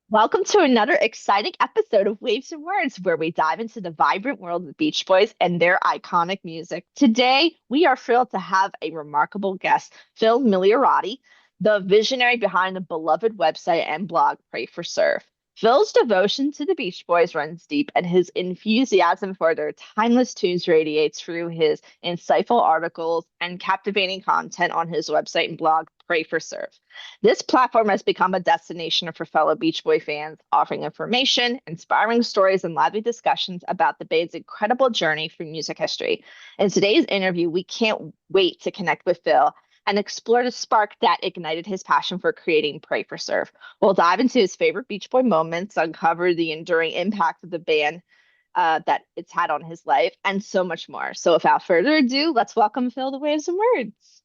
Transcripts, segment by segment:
Welcome to another exciting episode of Waves and Words, where we dive into the vibrant world of the Beach Boys and their iconic music. Today, we are thrilled to have a remarkable guest, Phil Miglioratti, the visionary behind the beloved website and blog Pray for Surf. Phil's devotion to the Beach Boys runs deep, and his enthusiasm for their timeless tunes radiates through his insightful articles and captivating content on his website and blog, Pray for Surf. This platform has become a destination for fellow Beach Boy fans, offering information, inspiring stories, and lively discussions about the band's incredible journey through music history. In today's interview, we can't wait to connect with Phil and explore the spark that ignited his passion for creating Pray for Surf. We'll dive into his favorite Beach Boy moments, uncover the enduring impact of the band that it's had on his life, and so much more. So, without further ado, let's welcome Phil to Waves and Words.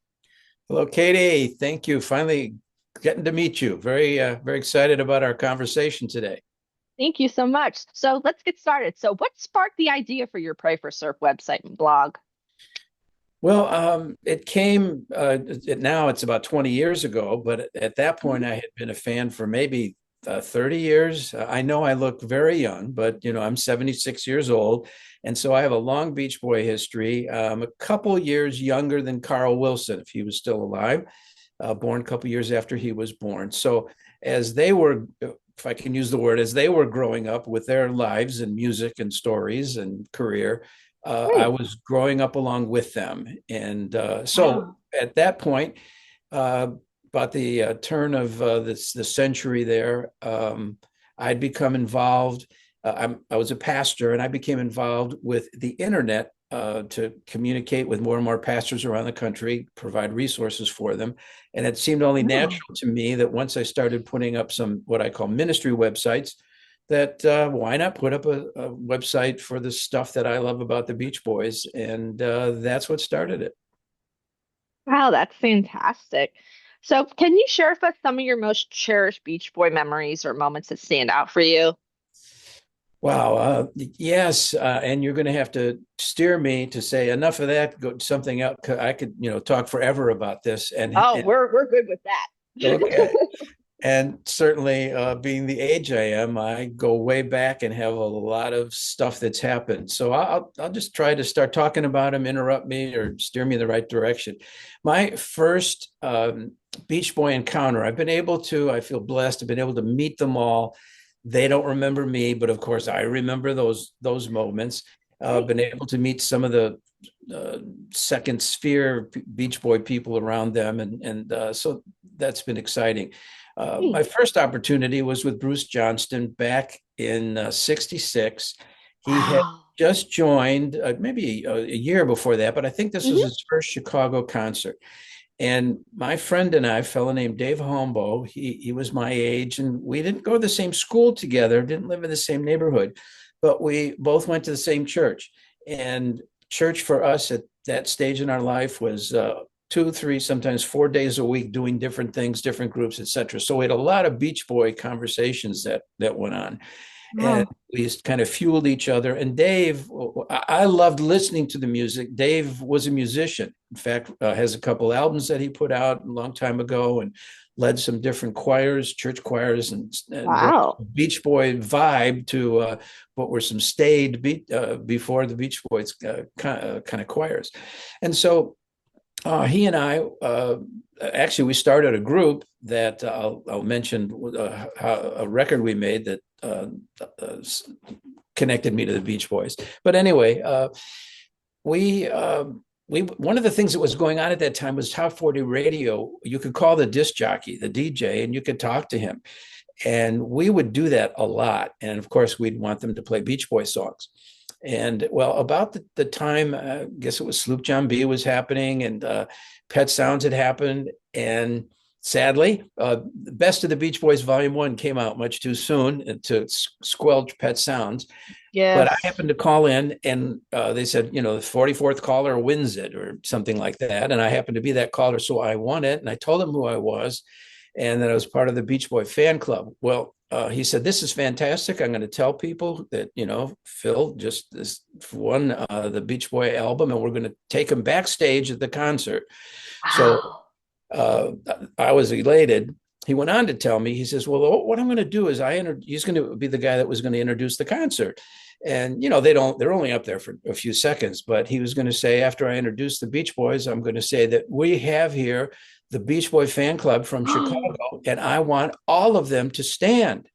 Hello, Katie. Thank you. Finally getting to meet you. Very excited about our conversation today. Thank you so much. So let's get started. So, what sparked the idea for your Pray for Surf website and blog? Well, it came, now it's about 20 years ago, but at that point I had been a fan for maybe 30 years. I know I look very young, but I'm 76 years old. And so I have a long Beach Boy history. A couple years younger than Carl Wilson, if he was still alive, born a couple years after he was born. So as they were, if I can use the word, as they were growing up with their lives and music and stories and career, I Great. was growing up along with them. And so Wow. at that point, uh, about the turn of the century there, I'd become involved. I was a pastor, and I became involved with the internet to communicate with more and more pastors around the country, provide resources for them. And it seemed only Wow. natural to me that once I started putting up some what I call ministry websites, that why not put up a website for the stuff that I love about the Beach Boys? And that's what started it. Wow, that's fantastic. So, can you share with us some of your most cherished Beach Boy memories or moments that stand out for you? Wow. Yes. And you're going to have to steer me to say enough of that, go to something else. I could, talk forever about this. Oh, we're good with Okay. that. And certainly, being the age I am, I go way back and have a lot of stuff that's happened. So I'll just try to start talking about them, interrupt me, or steer me in the right direction. My first Beach Boy encounter, I feel blessed. I've been able to meet them all. They don't remember me, but of course I remember those moments. Great. Been able to meet some of the uh, second sphere Beach Boy people around them, and so that's been exciting. My Great. first opportunity was with Bruce Johnston back in '66. He had Wow. just joined, maybe a year before that, but I think this was Hmm. his first Chicago concert. And my friend and I, a fellow named Dave Hombo, he was my age, and we didn't go to the same school together, didn't live in the same neighborhood, but we both went to the same church. And church for us at that stage in our life was 2, 3, sometimes 4 days a week, doing different things, different groups, etc. So we had a lot of Beach Boy conversations that went on, and Wow. we kind of fueled each other. And Dave, I loved listening to the music. Dave was a musician. In fact, has a couple albums that he put out a long time ago, and led some different choirs, church choirs, and brought Wow. Beach Boy vibe to what were some staid before the Beach Boys kind of choirs. And so he and I actually we started a group that I'll mention a record we made that uh, connected me to the Beach Boys. But anyway, we we one of the things that was going on at that time was Top 40 radio. You could call the disc jockey, the DJ, and you could talk to him. And we would do that a lot. And of course, we'd want them to play Beach Boy songs. And well, about the time, I guess it was Sloop John B was happening, and Pet Sounds had happened. And sadly, the Best of the Beach Boys Volume 1 came out much too soon to squelch Pet Sounds. But I Yes. happened to call in, and they said, the 44th caller wins it or something like that. And I happened to be that caller. So I won it. And I told them who I was and that I was part of the Beach Boy fan club. Well, he said, "This is fantastic. I'm going to tell people that, Phil just won the Beach Boy album, and we're going to take him backstage at the concert." So Wow. uh, I was elated. he went on to tell me, he says, well, what I'm going to do is he's going to be the guy that was going to introduce the concert. And, they're only up there for a few seconds, but he was going to say, after I introduce the Beach Boys, I'm going to say that we have here the Beach Boy fan club from Chicago, and I want all of them to stand.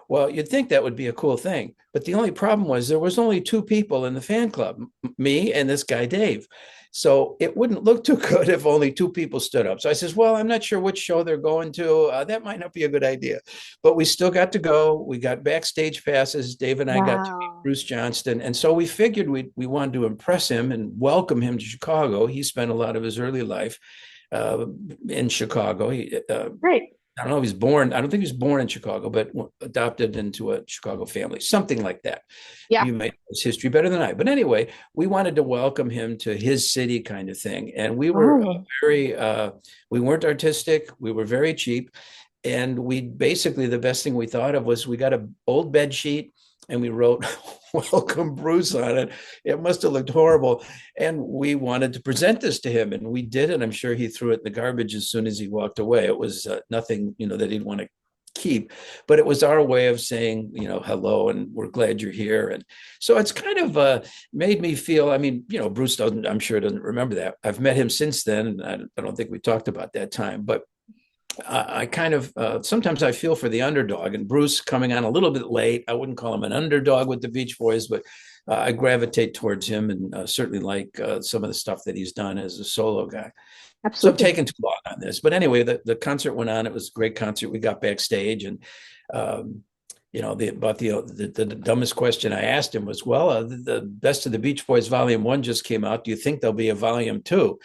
Well, you'd think that would be a cool thing. But the only problem was there was only two people in the fan club, me and this guy, Dave. So it wouldn't look too good if only two people stood up. So I says, well, I'm not sure which show they're going to. That might not be a good idea. But we still got to go. We got backstage passes. Dave and I got to meet Wow. Bruce Johnston. And so we figured we wanted to impress him and welcome him to Chicago. He spent a lot of his early life uh, in Chicago. Great. I don't know if he's born. I don't think he was born in Chicago, but adopted into a Chicago family, something like that. Yeah. You might know his history better than I. But anyway, we wanted to welcome him to his city, kind of thing. And we were Oh. we weren't artistic. We were very cheap. And we basically, the best thing we thought of was we got an old bed sheet and we wrote welcome Bruce on it. It must have looked horrible. And we wanted to present this to him, and we did. And I'm sure he threw it in the garbage as soon as he walked away. It was nothing, that he'd want to keep, but it was our way of saying, hello, and we're glad you're here. And so it's kind of made me feel, I mean, Bruce I'm sure doesn't remember that. I've met him since then, and I don't think we talked about that time, but I kind of sometimes I feel for the underdog, and Bruce coming on a little bit late. I wouldn't call him an underdog with the Beach Boys, but I gravitate towards him, and certainly like some of the stuff that he's done as a solo guy. So I'm Absolutely. taking too long on this, but anyway, the concert went on. It was a great concert. We got backstage, and um, the dumbest question I asked him was, "Well, the Best of the Beach Boys Volume One just came out. Do you think there'll be a Volume Two?"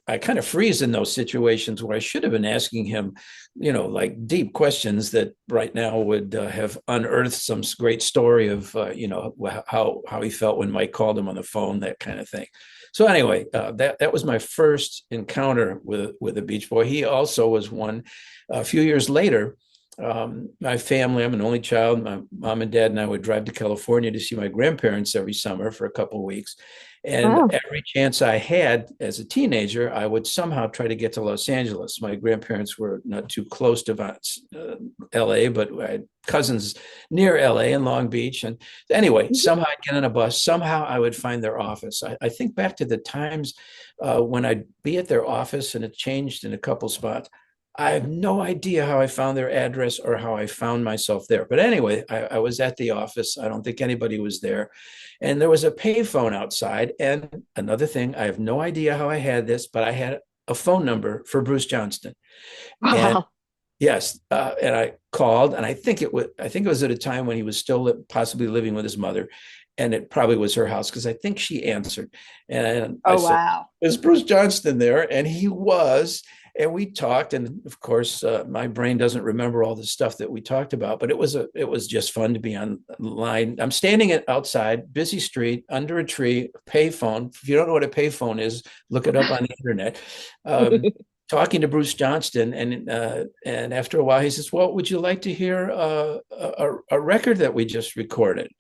I kind of freeze in those situations where I should have been asking him, like deep questions that right now would have unearthed some great story of, how he felt when Mike called him on the phone, that kind of thing. So anyway, that was my first encounter with a Beach Boy. He also was one a few years later. My family, I'm an only child. My mom and dad and I would drive to California to see my grandparents every summer for a couple of weeks. And Wow. every chance I had as a teenager, I would somehow try to get to Los Angeles. My grandparents were not too close to LA, but I had cousins near LA in Long Beach. And anyway, Mhm. somehow I'd get on a bus. Somehow I would find their office. I think back to the times when I'd be at their office and it changed in a couple spots. I have no idea how I found their address or how I found myself there. But anyway, I was at the office. I don't think anybody was there. And there was a payphone outside. And another thing, I have no idea how I had this, but I had a phone number for Bruce Johnston. And Wow. yes, and I called, and I think it was at a time when he was still possibly living with his mother, and it probably was her house because I think she answered, and I Oh, said, wow. "Is Bruce Johnston there?" And he was, and we talked, and of course, my brain doesn't remember all the stuff that we talked about, but it was just fun to be online. I'm standing outside, busy street, under a tree, payphone. If you don't know what a payphone is, look it up on the internet. Um, Talking to Bruce Johnston, and after a while he says, "Well, would you like to hear a record that we just recorded?"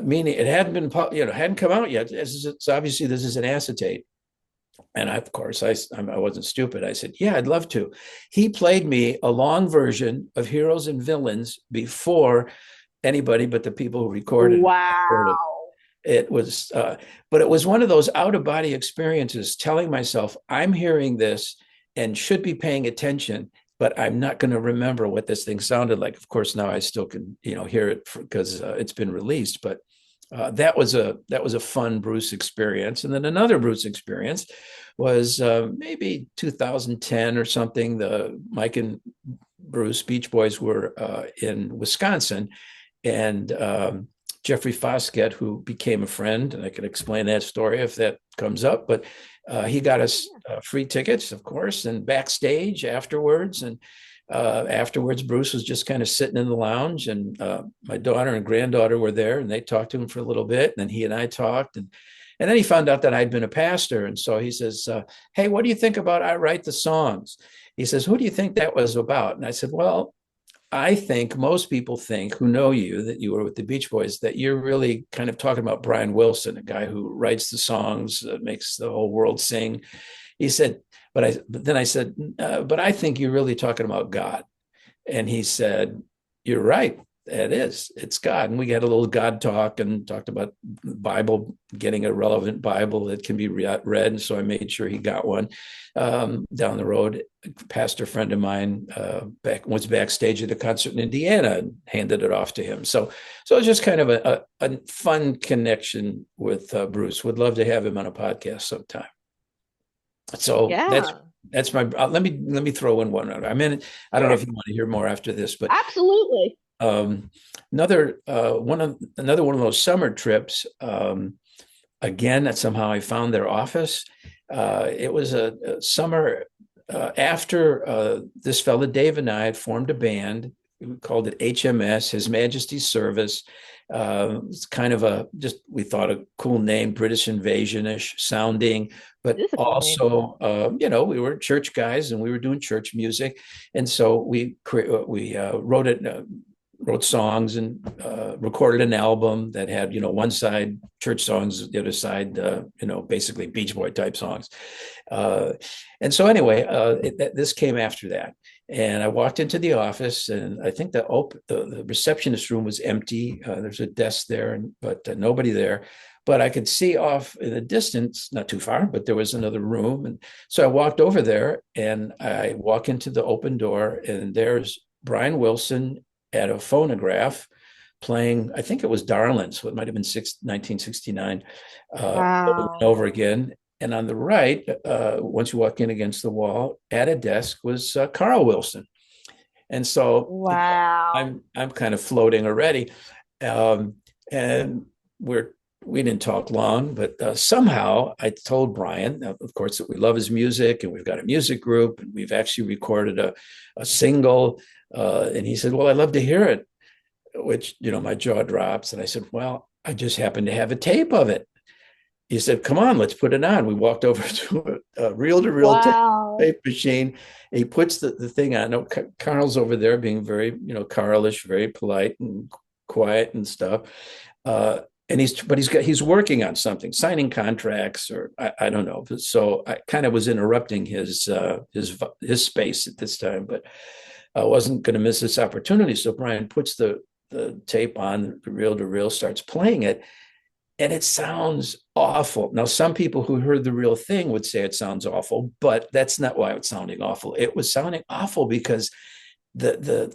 Meaning it hadn't been, hadn't come out yet. It's obviously this is an acetate. And of course, I wasn't stupid. I said, "Yeah, I'd love to." He played me a long version of Heroes and Villains before anybody but the people who recorded it heard it. Wow. It was, but it was one of those out of body experiences, telling myself, I'm hearing this and should be paying attention, but I'm not going to remember what this thing sounded like. Of course, now I still can, hear it because it's been released. But that was a fun Bruce experience. And then another Bruce experience was maybe 2010 or something. The Mike and Bruce Beach Boys were in Wisconsin, and Jeffrey Foskett, who became a friend, and I can explain that story if that comes up. But he got us free tickets, of course, and backstage afterwards. And afterwards, Bruce was just kind of sitting in the lounge, and my daughter and granddaughter were there, and they talked to him for a little bit. And then he and I talked, and then he found out that I'd been a pastor, and so he says, "Hey, what do you think about I write the songs?" He says, "Who do you think that was about?" And I said, "Well, I think most people think who know you that you were with the Beach Boys that you're really kind of talking about Brian Wilson, a guy who writes the songs, makes the whole world sing." he said, but then I said, but I think you're really talking about God. And he said, you're right. It is. It's God. And we had a little God talk and talked about the Bible, getting a relevant Bible that can be read. And so I made sure he got one down the road. A pastor friend of mine was backstage at a concert in Indiana and handed it off to him. So it was just kind of a fun connection with Bruce. Would love to have him on a podcast sometime. So Yeah, that's my. Let me throw in one other. I mean, I don't know sure. if you want to hear more after this, but Absolutely. um, another one of those summer trips. Again, that somehow I found their office. It was a summer after this fella Dave and I had formed a band. We called it HMS, His Majesty's Service. It's kind of we thought a cool name, British invasion-ish sounding, It but is a cool name. also, we were church guys and we were doing church music. And so we wrote songs and recorded an album that had, one side church songs, the other side, basically Beach Boy type songs. And so anyway, this came after that. And I walked into the office, and I think the receptionist room was empty. There's a desk there, but nobody there. But I could see off in the distance, not too far, but there was another room. And so I walked over there, and I walk into the open door, and there's Brian Wilson at a phonograph playing, I think it was Darlin', so it might have been 1969, over and Wow. over again. And on the right, once you walk in against the wall, at a desk was Carl Wilson. And so, Wow. I'm kind of floating already, um, and we didn't talk long, but somehow I told Brian, of course, that we love his music and we've got a music group and we've actually recorded a single. And he said, "Well, I'd love to hear it," which, my jaw drops. And I said, "Well, I just happen to have a tape of it." He said, "Come on, let's put it on." We walked over to a reel-to-reel Wow. tape machine. He puts the thing on. No, Carl's over there being very, Carlish, very polite and quiet and stuff. And he's working on something, signing contracts, or I don't know. So I kind of was interrupting his space at this time, but I wasn't going to miss this opportunity. So Brian puts the tape on, the reel to reel, starts playing it, and it sounds awful. Now, some people who heard the real thing would say it sounds awful, but that's not why it was sounding awful. It was sounding awful because the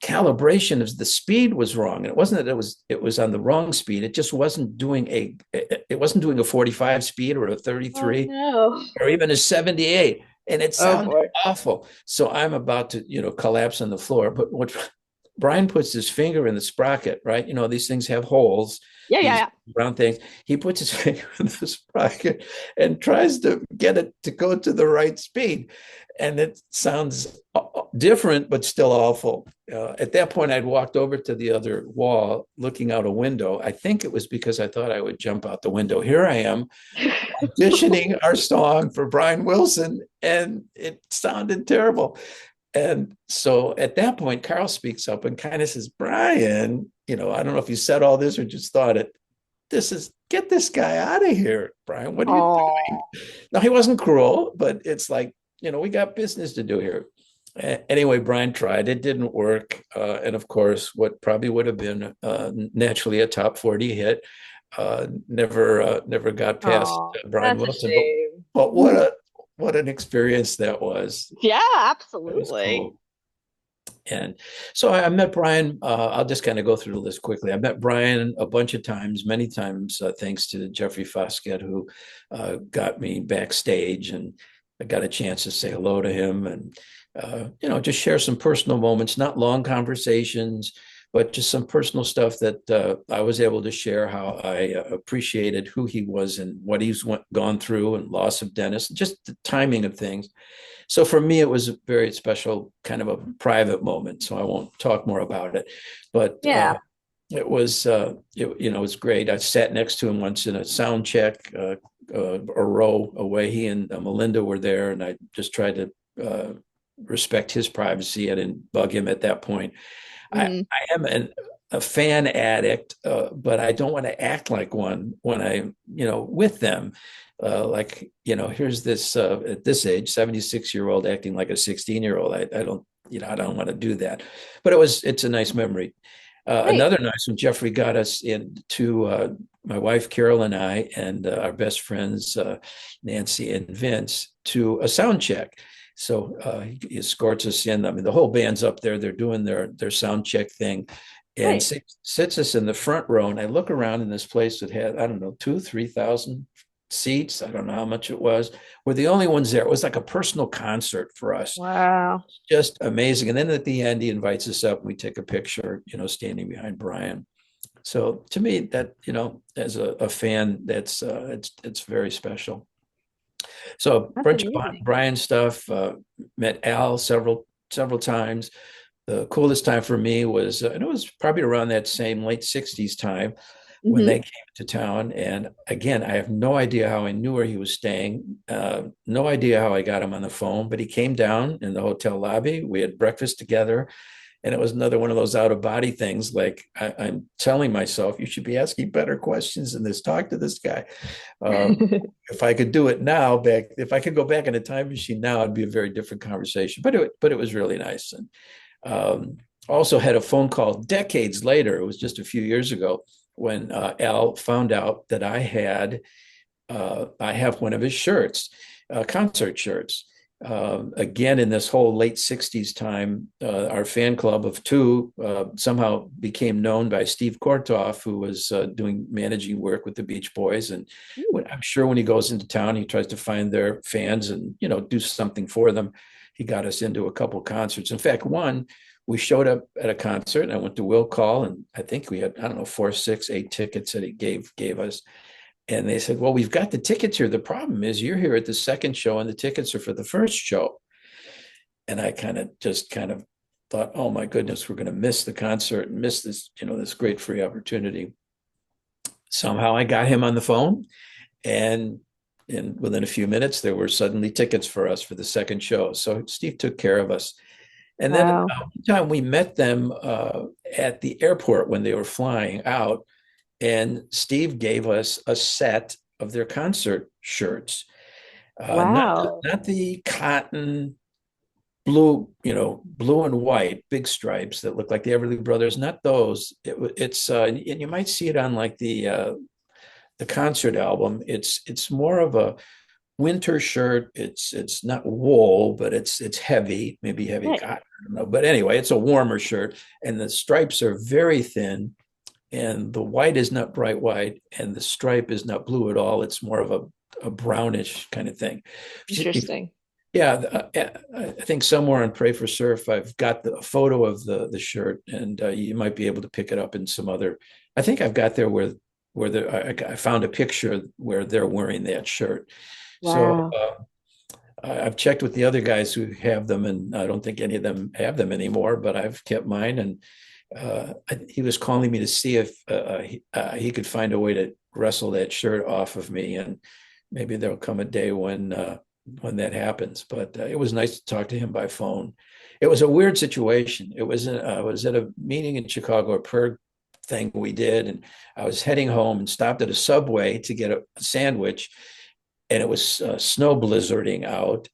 calibration of the speed was wrong. And it wasn't that it was on the wrong speed. It just wasn't doing a 45 speed or a Oh 33 no. or even a 78. And it Oh sounded boy. awful. So I'm about to, collapse on the floor. But what Brian puts his finger in the sprocket, right? These things have holes, Yeah, yeah, these yeah. round things. He puts his finger in the sprocket and tries to get it to go to the right speed. And it sounds different, but still awful. At that point, I'd walked over to the other wall, looking out a window. I think it was because I thought I would jump out the window. Here I am auditioning our song for Brian Wilson, and it sounded terrible. And so at that point, Carl speaks up and kind of says, "Brian, I don't know if you said all this or just thought it. Get this guy out of here, Brian. What are you doing?" Oh. No, he wasn't cruel, but it's like, we got business to do here. Anyway, Brian tried. It didn't work. And of course, what probably would have been naturally a top 40 hit never got past Oh, Brian that's a Wilson. But shame. what an experience that was. Yeah, It was absolutely. cool. And so I met Brian. I'll just kind of go through the list quickly. I met Brian a bunch of times, many times, thanks to Jeffrey Foskett, who got me backstage, and I got a chance to say hello to him and, just share some personal moments, not long conversations, but just some personal stuff that I was able to share how I appreciated who he was and what he's gone through and loss of Dennis, just the timing of things. So for me, it was a very special kind of a private moment. So I won't talk more about it, but Yeah. it was great. I sat next to him once in a sound check, a row away. He and Melinda were there, and I just tried to respect his privacy. I didn't bug him at that point. I, Mhm. I am, and a fan addict, but I don't want to act like one when with them. Like, here's this at this age, 76-year-old acting like a 16-year-old. I don't, I don't want to do that. But it's a nice memory. Right. Another nice one, Jeffrey got us into my wife Carol and I and our best friends Nancy and Vince to a sound check. So he escorts us in. I mean, the whole band's up there. They're doing their sound check thing, and Right. sits us in the front row. And I look around in this place that had, I don't know, 3,000 seats. I don't know how much it was. We're the only ones there. It was like a personal concert for us. Wow. Just amazing. And then at the end, he invites us up. And we take a picture, standing behind Brian. So to me, that, as a fan, that's it's very special. So a That's bunch of amazing. Brian stuff. Met Al several times. The coolest time for me was, and it was probably around that same late '60s time when Hmm. they came to town. And again, I have no idea how I knew where he was staying. No idea how I got him on the phone, but he came down in the hotel lobby. We had breakfast together. And it was another one of those out of body things. Like I'm telling myself, you should be asking better questions than this. Talk to this guy. Um, if I could do it now, if I could go back in a time machine now, it'd be a very different conversation. But it was really nice. And also had a phone call decades later. It was just a few years ago when Al found out that I have one of his shirts, concert shirts. Again, in this whole late '60s time, our fan club of two somehow became known by Steve Kortoff, who was doing managing work with the Beach Boys. And I'm sure when he goes into town, he tries to find their fans and do something for them. He got us into a couple concerts. In fact, we showed up at a concert, and I went to Will Call, and I think we had, I don't know, 4, 6, 8 tickets that he gave us. And they said, well, we've got the tickets here. The problem is you're here at the second show and the tickets are for the first show. And I kind of thought, oh my goodness, we're going to miss the concert and miss this, this great free opportunity. Somehow I got him on the phone, and within a few minutes, there were suddenly tickets for us for the second show. So Steve took care of us. And then Wow. one time we met them at the airport when they were flying out, and Steve gave us a set of their concert shirts, Wow. not the cotton blue, blue and white big stripes that look like the Everly Brothers, not those. It's and you might see it on like the concert album. It's more of a winter shirt. It's not wool, but it's heavy, maybe heavy Right. cotton. I don't know, but anyway, it's a warmer shirt, and the stripes are very thin and the white is not bright white and the stripe is not blue at all. It's more of a brownish kind of thing. Interesting. Yeah, I think somewhere on Pray for Surf, I've got the photo of the shirt, and you might be able to pick it up in some other. I think I've got there I found a picture where they're wearing that shirt. So Wow. I've checked with the other guys who have them, and I don't think any of them have them anymore. But I've kept mine, and he was calling me to see if he could find a way to wrestle that shirt off of me, and maybe there'll come a day when that happens. But it was nice to talk to him by phone. It was a weird situation. I was at a meeting in Chicago, a prayer thing we did, and I was heading home and stopped at a Subway to get a sandwich, and it was snow blizzarding out,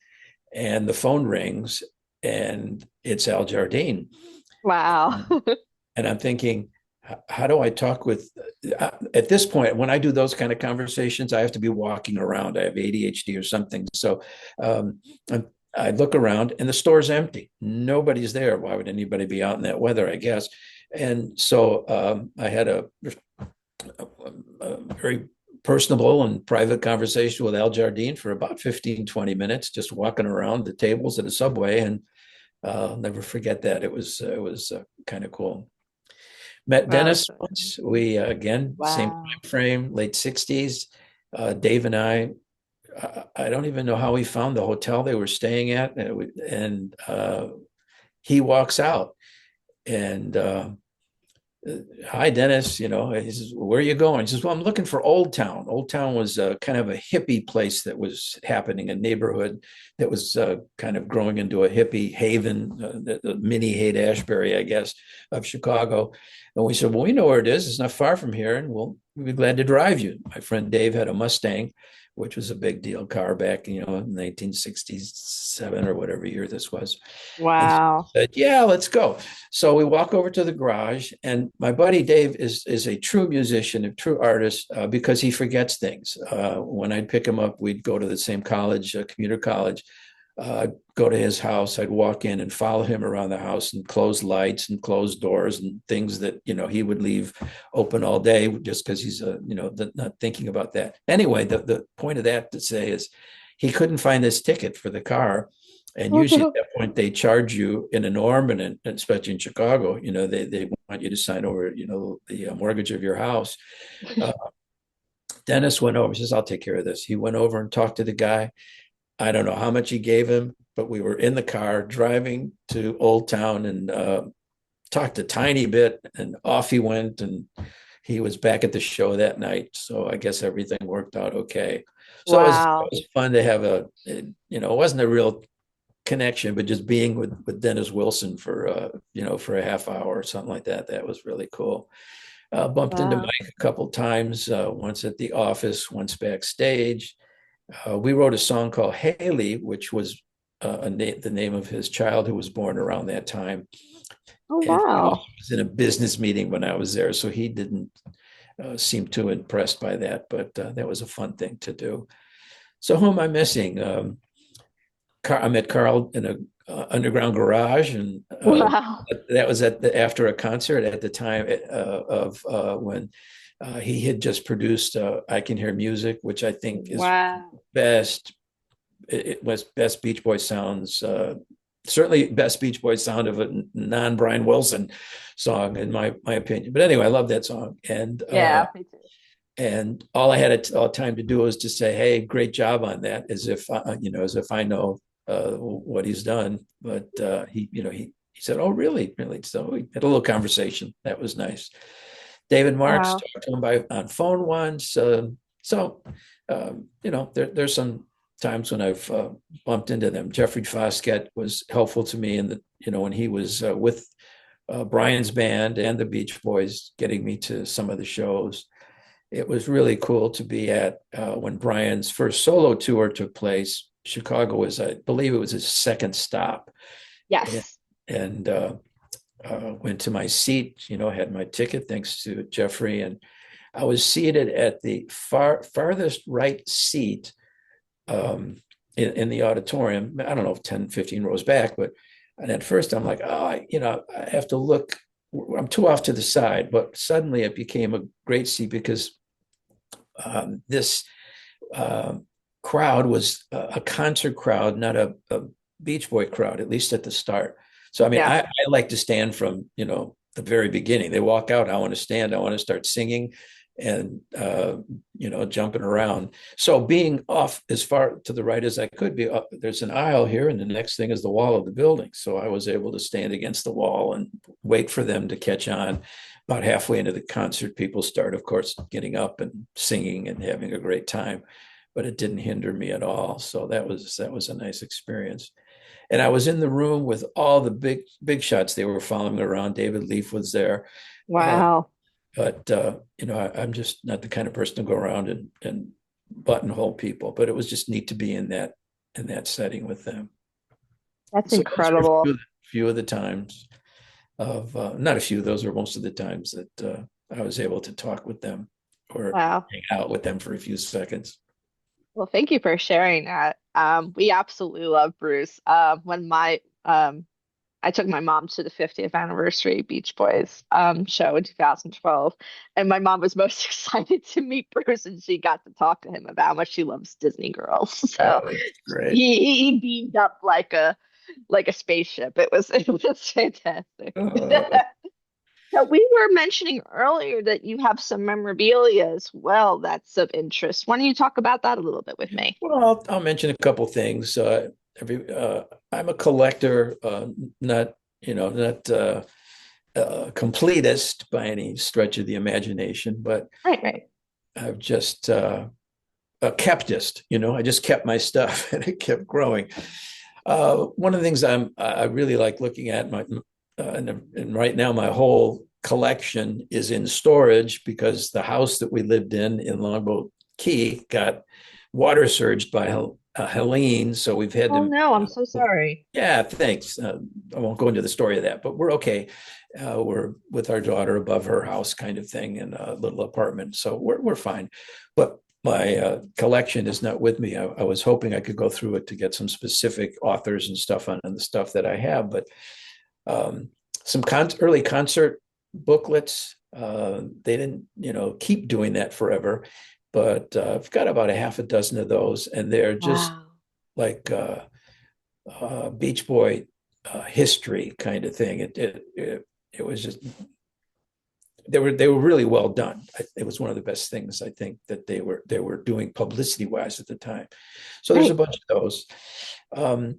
and the phone rings, and it's Al Jardine. Wow. And I'm thinking, how do I talk with, at this point, when I do those kind of conversations, I have to be walking around. I have ADHD or something. So um, I look around and the store's empty. Nobody's there. Why would anybody be out in that weather, I guess? And so I had a very personable and private conversation with Al Jardine for about 15, 20 minutes, just walking around the tables at a Subway. And I'll never forget that. It was kind of cool. Met Wow. Dennis once. We again, same Wow. time frame, late '60s. Dave and I don't even know how we found the hotel they were staying at, and he walks out, and hi, Dennis. He says, where are you going? He says, well, I'm looking for Old Town. Old Town was kind of a hippie place that was happening, a neighborhood that was kind of growing into a hippie haven, the mini Haight-Ashbury, I guess, of Chicago. And we said, well, we know where it is. It's not far from here, and we'll be glad to drive you. My friend Dave had a Mustang, which was a big deal car back, in 1967 or whatever year this was. And so Wow. I said, yeah, let's go. So we walk over to the garage, and my buddy Dave is a true musician, a true artist, because he forgets things. When I'd pick him up, we'd go to the same college, commuter college. Go to his house. I'd walk in and follow him around the house and close lights and close doors and things that he would leave open all day just because he's not thinking about that. Anyway, the point of that to say is he couldn't find this ticket for the car. And Oh usually at no. that point, they charge you in a norm, and especially in Chicago, they want you to sign over, the mortgage of your house. Uh, Dennis went over, says, I'll take care of this. He went over and talked to the guy. I don't know how much he gave him, but we were in the car driving to Old Town and talked a tiny bit, and off he went. And he was back at the show that night. So I guess everything worked out okay. So it Wow. was fun to have it wasn't a real connection, but just being with Dennis Wilson for a half hour or something like that. That was really cool. Bumped into Wow. Mike a couple times, once at the office, once backstage. We wrote a song called Haley, which was the name of his child who was born around that time. Oh And he wow. was in a business meeting when I was there, so he didn't seem too impressed by that, but that was a fun thing to do. So who am I missing? I met Carl in a underground garage, and Wow. that was after a concert at the time of when he had just produced "I Can Hear Music," which I think is Wow. best. It was best Beach Boys sounds. Certainly, best Beach Boys sound of a non Brian Wilson song, in my opinion. But anyway, I love that song, Yeah, me too. and all I had all time to do was to say, "Hey, great job on that," as if I know what he's done. But he said, "Oh, really, really?" So we had a little conversation. That was nice. David Marks Wow. talked to him on phone once. There's some times when I've bumped into them. Jeffrey Foskett was helpful to me when he was with Brian's band and the Beach Boys, getting me to some of the shows. It was really cool to be at when Brian's first solo tour took place. Chicago was, I believe, it was his second stop, and, Yes. and went to my seat. Had my ticket thanks to Jeffrey, and I was seated at the farthest right seat in the auditorium. I don't know, 10, 15 rows back, but and at first I'm like, oh, I have to look. I'm too off to the side, but suddenly it became a great seat because this uh, crowd was a concert crowd, not a Beach Boy crowd, at least at the start. So, I mean, Yeah. I like to stand from, the very beginning. They walk out, I want to stand, I want to start singing and, jumping around. So being off as far to the right as I could be, there's an aisle here, and the next thing is the wall of the building. So I was able to stand against the wall and wait for them to catch on. About halfway into the concert, people start, of course, getting up and singing and having a great time, but it didn't hinder me at all. So that was a nice experience. And I was in the room with all the big shots. They were following around. David Leaf was there, uh, Wow. but I'm just not the kind of person to go around and buttonhole people. But it was just neat to be in that setting with them. That's So those were a incredible. few of the times of not a few. Those are most of the times that I was able to talk with them or Wow. hang out with them for a few seconds. Well, thank you for sharing that. We absolutely love Bruce. When my I took my mom to the 50th anniversary Beach Boys show in 2012, and my mom was most excited to meet Bruce, and she got to talk to him about how much she loves Disney girls. So Oh, great. he beamed up like a spaceship. It was fantastic. Uh, So we were mentioning earlier that you have some memorabilia as well that's of interest. Why don't you talk about that a little bit with me? well, I'll mention a couple things. Every I'm a collector, not not completist by any stretch of the imagination, but Right, right. I've just a keptist. I just kept my stuff and it kept growing. One of the things I really like looking at and right now my whole collection is in storage because the house that we lived in Longboat Key got water surged by Helene, so we've had Oh to. no, I'm so sorry. Yeah, thanks. I won't go into the story of that, but we're okay. We're with our daughter above her house, kind of thing, in a little apartment, so we're fine. But my collection is not with me. I was hoping I could go through it to get some specific authors and stuff on the stuff that I have, but um, some early concert booklets. They didn't, keep doing that forever, but I've got about a half a dozen of those, and they're just Wow. like Beach Boy history kind of thing. It was just they were really well done. It was one of the best things I think that they were doing publicity wise at the time. So there's a Right. bunch of those. Um,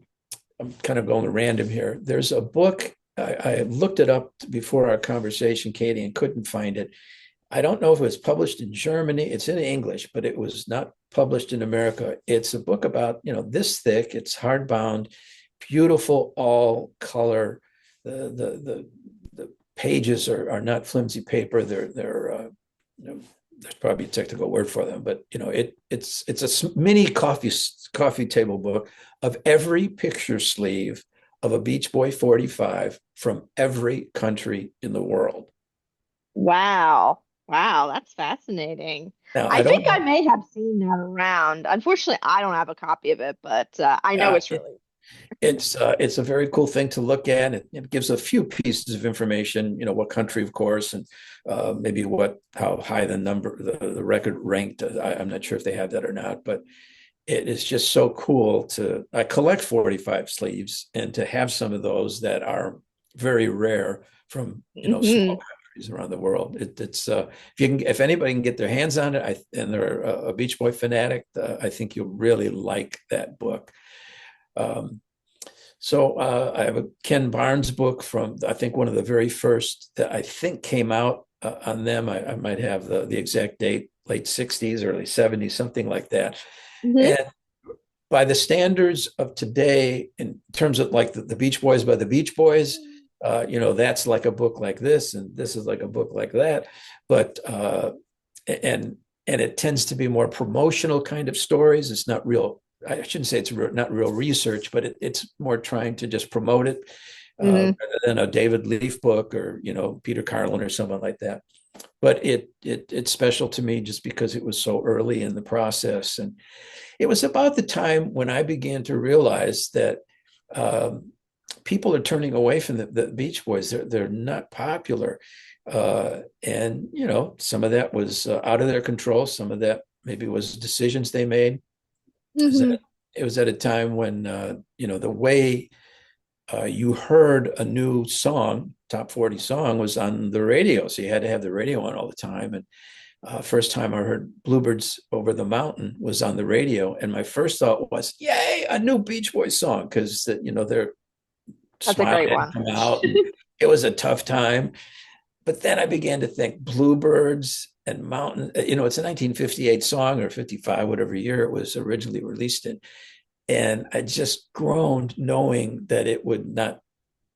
I'm kind of going random here. There's a book. I looked it up before our conversation, Katie, and couldn't find it. I don't know if it was published in Germany. It's in English, but it was not published in America. It's a book about, this thick. It's hardbound, beautiful, all color. The pages are not flimsy paper. They're there's probably a technical word for them, but it's a mini coffee table book of every picture sleeve of a Beach Boy 45 from every country in the world. Wow. Wow, that's fascinating. Now, I I think don't I know. may have seen that around. Unfortunately, I don't have a copy of it, but I know Uh, it's it, really. it's a very cool thing to look at. It gives a few pieces of information, what country, of course, and maybe how high the record ranked. I'm not sure if they have that or not, but it is just so cool I collect 45 sleeves and to have some of those that are very rare from, small Hmm. countries around the world. If anybody can get their hands on it, and they're a Beach Boy fanatic, I think you'll really like that book. Um, so I have a Ken Barnes book from, I think, one of the very first that I think came out on them. I might have the exact date, late 60s, early 70s, something like that. Hmm. And by the standards of today, in terms of like the Beach Boys by the Beach Boys, that's like a book like this, and this is like a book like that. But and and it tends to be more promotional kind of stories. It's not real. I shouldn't say it's not real research, but it's more trying to just promote it Hmm. rather than a David Leaf book or Peter Carlin or someone like that. But it's special to me just because it was so early in the process, and it was about the time when I began to realize that um, people are turning away from the Beach Boys. They're not popular, and some of that was out of their control. Some of that maybe was decisions they made. Hmm. It was at a time when the way you heard a new song, top 40 song, was on the radio. So you had to have the radio on all the time. And first time I heard Bluebirds Over the Mountain was on the radio. And my first thought was, yay, a new Beach Boys song, because they're That's a Smile great had one. come out and it was a tough time. But then I began to think Bluebirds and Mountain, it's a 1958 song or 55, whatever year it was originally released in. And I just groaned knowing that it would not,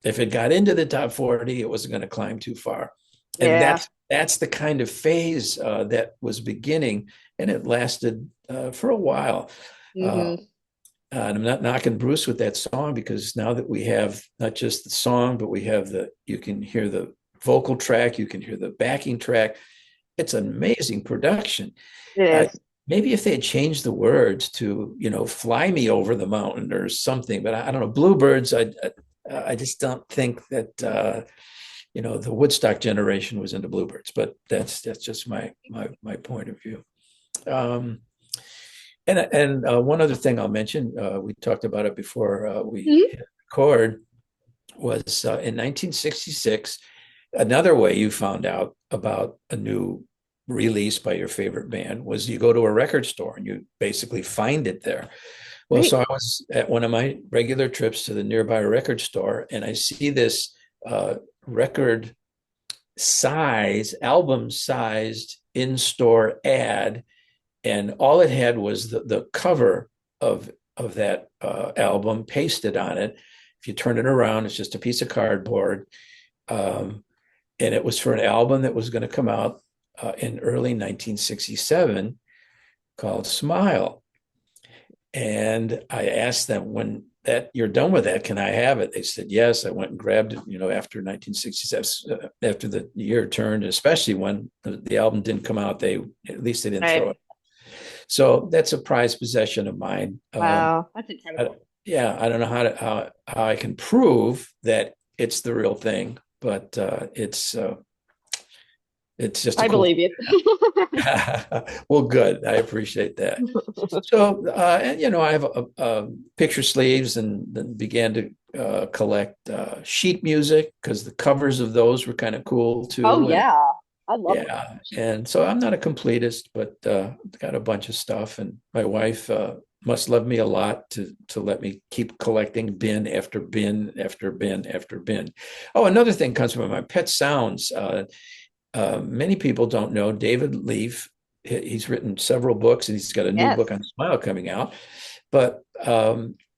if it got into the top 40, it wasn't going to climb too far. And Yeah. that's the kind of phase that was beginning, and it lasted for a while. Uh, Hmm. and I'm not knocking Bruce with that song because now that we have not just the song, but we have you can hear the vocal track, you can hear the backing track. It's an amazing production. It Uh, is. Maybe if they had changed the words to, fly me over the mountain or something, but I don't know. Bluebirds, I just don't think that, the Woodstock generation was into Bluebirds, but that's just my point of view. Um, and one other thing I'll mention, we talked about it before we Mhm. hit record, was in 1966. Another way you found out about a new release by your favorite band was you go to a record store and you basically find it there. Well, Right. so I was at one of my regular trips to the nearby record store, and I see this record album sized in-store ad, and all it had was the cover of that album pasted on it. If you turn it around, it's just a piece of cardboard. Um, and it was for an album that was going to come out in early 1967 called Smile. And I asked them, when that you're done with that, can I have it? They said yes. I went and grabbed it, after 1967, after the year turned, especially when the album didn't come out. At least they didn't throw Right. it. So that's a prized possession of mine. Wow, that's I, incredible. yeah, I don't know how I can prove that it's the real thing, but it's just a I cool believe you. thing. Well, good. I appreciate that. So, and I have picture sleeves, and then began to collect sheet music because the covers of those were kind of cool Oh too. And yeah, I love yeah, and so I'm not a completist, but got a bunch of stuff. And my wife must love me a lot to let me keep collecting bin after bin after bin after bin. Oh, another thing comes from my pet sounds. Many people don't know David Leaf. He's written several books, and he's got a new yes. book on Smile coming out. But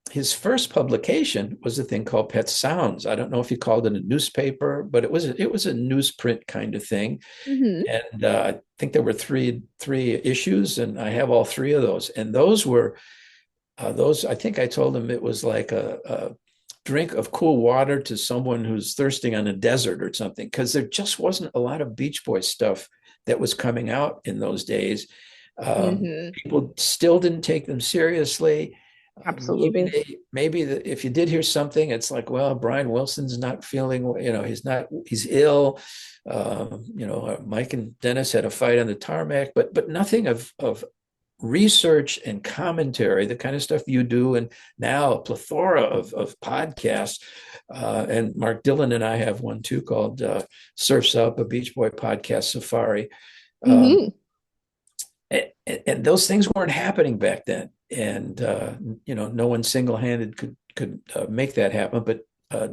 his first publication was a thing called Pet Sounds. I don't know if he called it a newspaper, but it was a newsprint kind of thing. Hmm. And I think there were three issues, and I have all three of those. And those were those. I think I told him it was like a drink of cool water to someone who's thirsting on a desert or something, because there just wasn't a lot of Beach Boys stuff that was coming out in those days. Hmm. People still didn't take them seriously. Absolutely. Maybe if you did hear something, it's like, well, Brian Wilson's not feeling, he's ill. Mike and Dennis had a fight on the tarmac, but nothing of research and commentary, the kind of stuff you do, and now a plethora of podcasts. And Mark Dillon and I have one too called Surfs Up, a Beach Boy podcast safari. Um, Hmm. and those things weren't happening back then. And no one single-handed could make that happen. But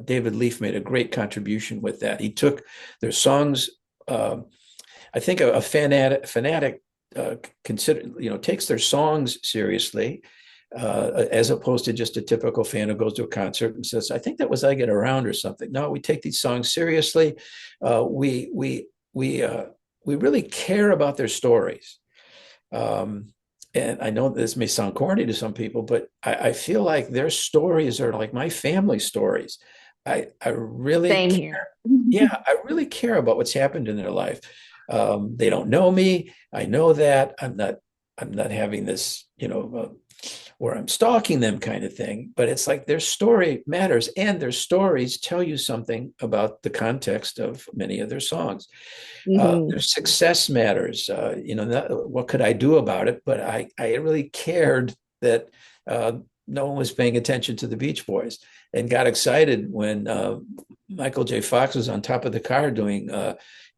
David Leaf made a great contribution with that. He took their songs. I think a fanatic consider takes their songs seriously, as opposed to just a typical fan who goes to a concert and says, "I think that was I Get Around" or something. No, we take these songs seriously. We really care about their stories. Um, and I know this may sound corny to some people, but I feel like their stories are like my family stories. I really Same here. care. Yeah, I really care about what's happened in their life. They don't know me. I know that. I'm not having this, where I'm stalking them kind of thing. But it's like their story matters, and their stories tell you something about the context of many of their songs. Hmm. Their success matters. What could I do about it? But I really cared that no one was paying attention to the Beach Boys, and got excited when Michael J. Fox was on top of the car doing,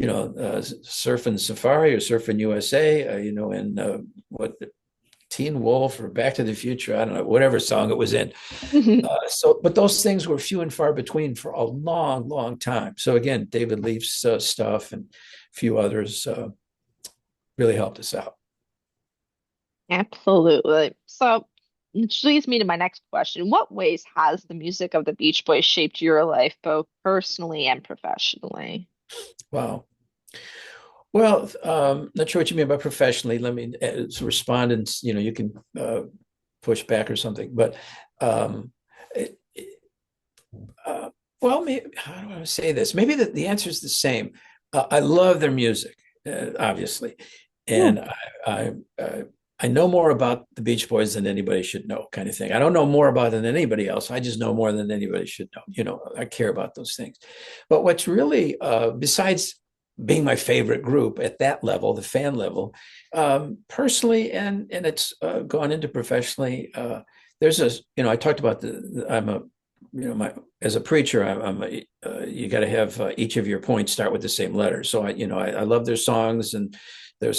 Surfing Safari or Surfing USA, and what Teen Wolf or Back to the Future, I don't know, whatever song it was in. But those things were few and far between for a long, long time. So again, David Leaf's stuff and a few others really helped us out. Absolutely. So, which leads me to my next question. What ways has the music of the Beach Boys shaped your life, both personally and professionally? Wow. Well, not sure what you mean by professionally. Let me respond, and you can push back or something. But um, it, well, maybe, how do I want to say this? Maybe the answer is the same. I love their music, obviously, Yeah. and I know more about the Beach Boys than anybody should know, kind of thing. I don't know more about it than anybody else. I just know more than anybody should know. I care about those things. But what's really, besides being my favorite group at that level, the fan level, personally, and it's gone into professionally. There's I talked about I'm a, my as a preacher, you got to have each of your points start with the same letter. So I love their songs, and I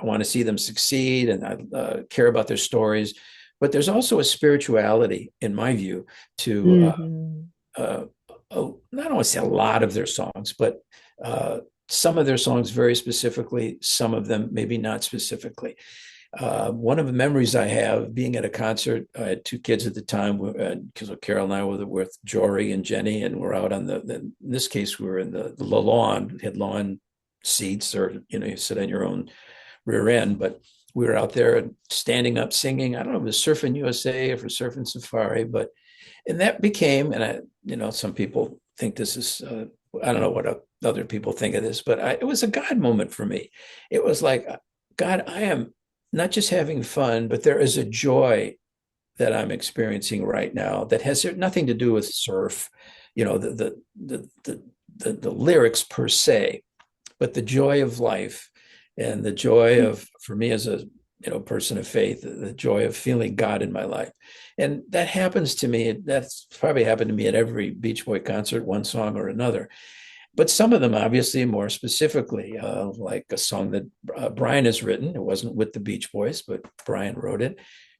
want to see them succeed, and I care about their stories. But there's also a spirituality, in my view, to Hmm. uh, not only say a lot of their songs, but some of their songs very specifically, some of them maybe not specifically. One of the memories I have being at a concert, I had two kids at the time because Carol and I were with Jory and Jenny, and we're out on in this case, we were in the lawn, had lawn seats, or, you sit on your own rear end, but we were out there standing up singing. I don't know if it was Surfing USA or for Surfing Safari, and that became, and some people think this is, I don't know what other people think of this, but it was a God moment for me. It was like, God, I am not just having fun, but there is a joy that I'm experiencing right now that has nothing to do with surf, the lyrics per se, but the joy of life and the joy of, for me as a person of faith, the joy of feeling God in my life. And that happens to me. That's probably happened to me at every Beach Boy concert, one song or another. But some of them, obviously, more specifically, like a song that Brian has written. It wasn't with the Beach Boys, but Brian wrote it,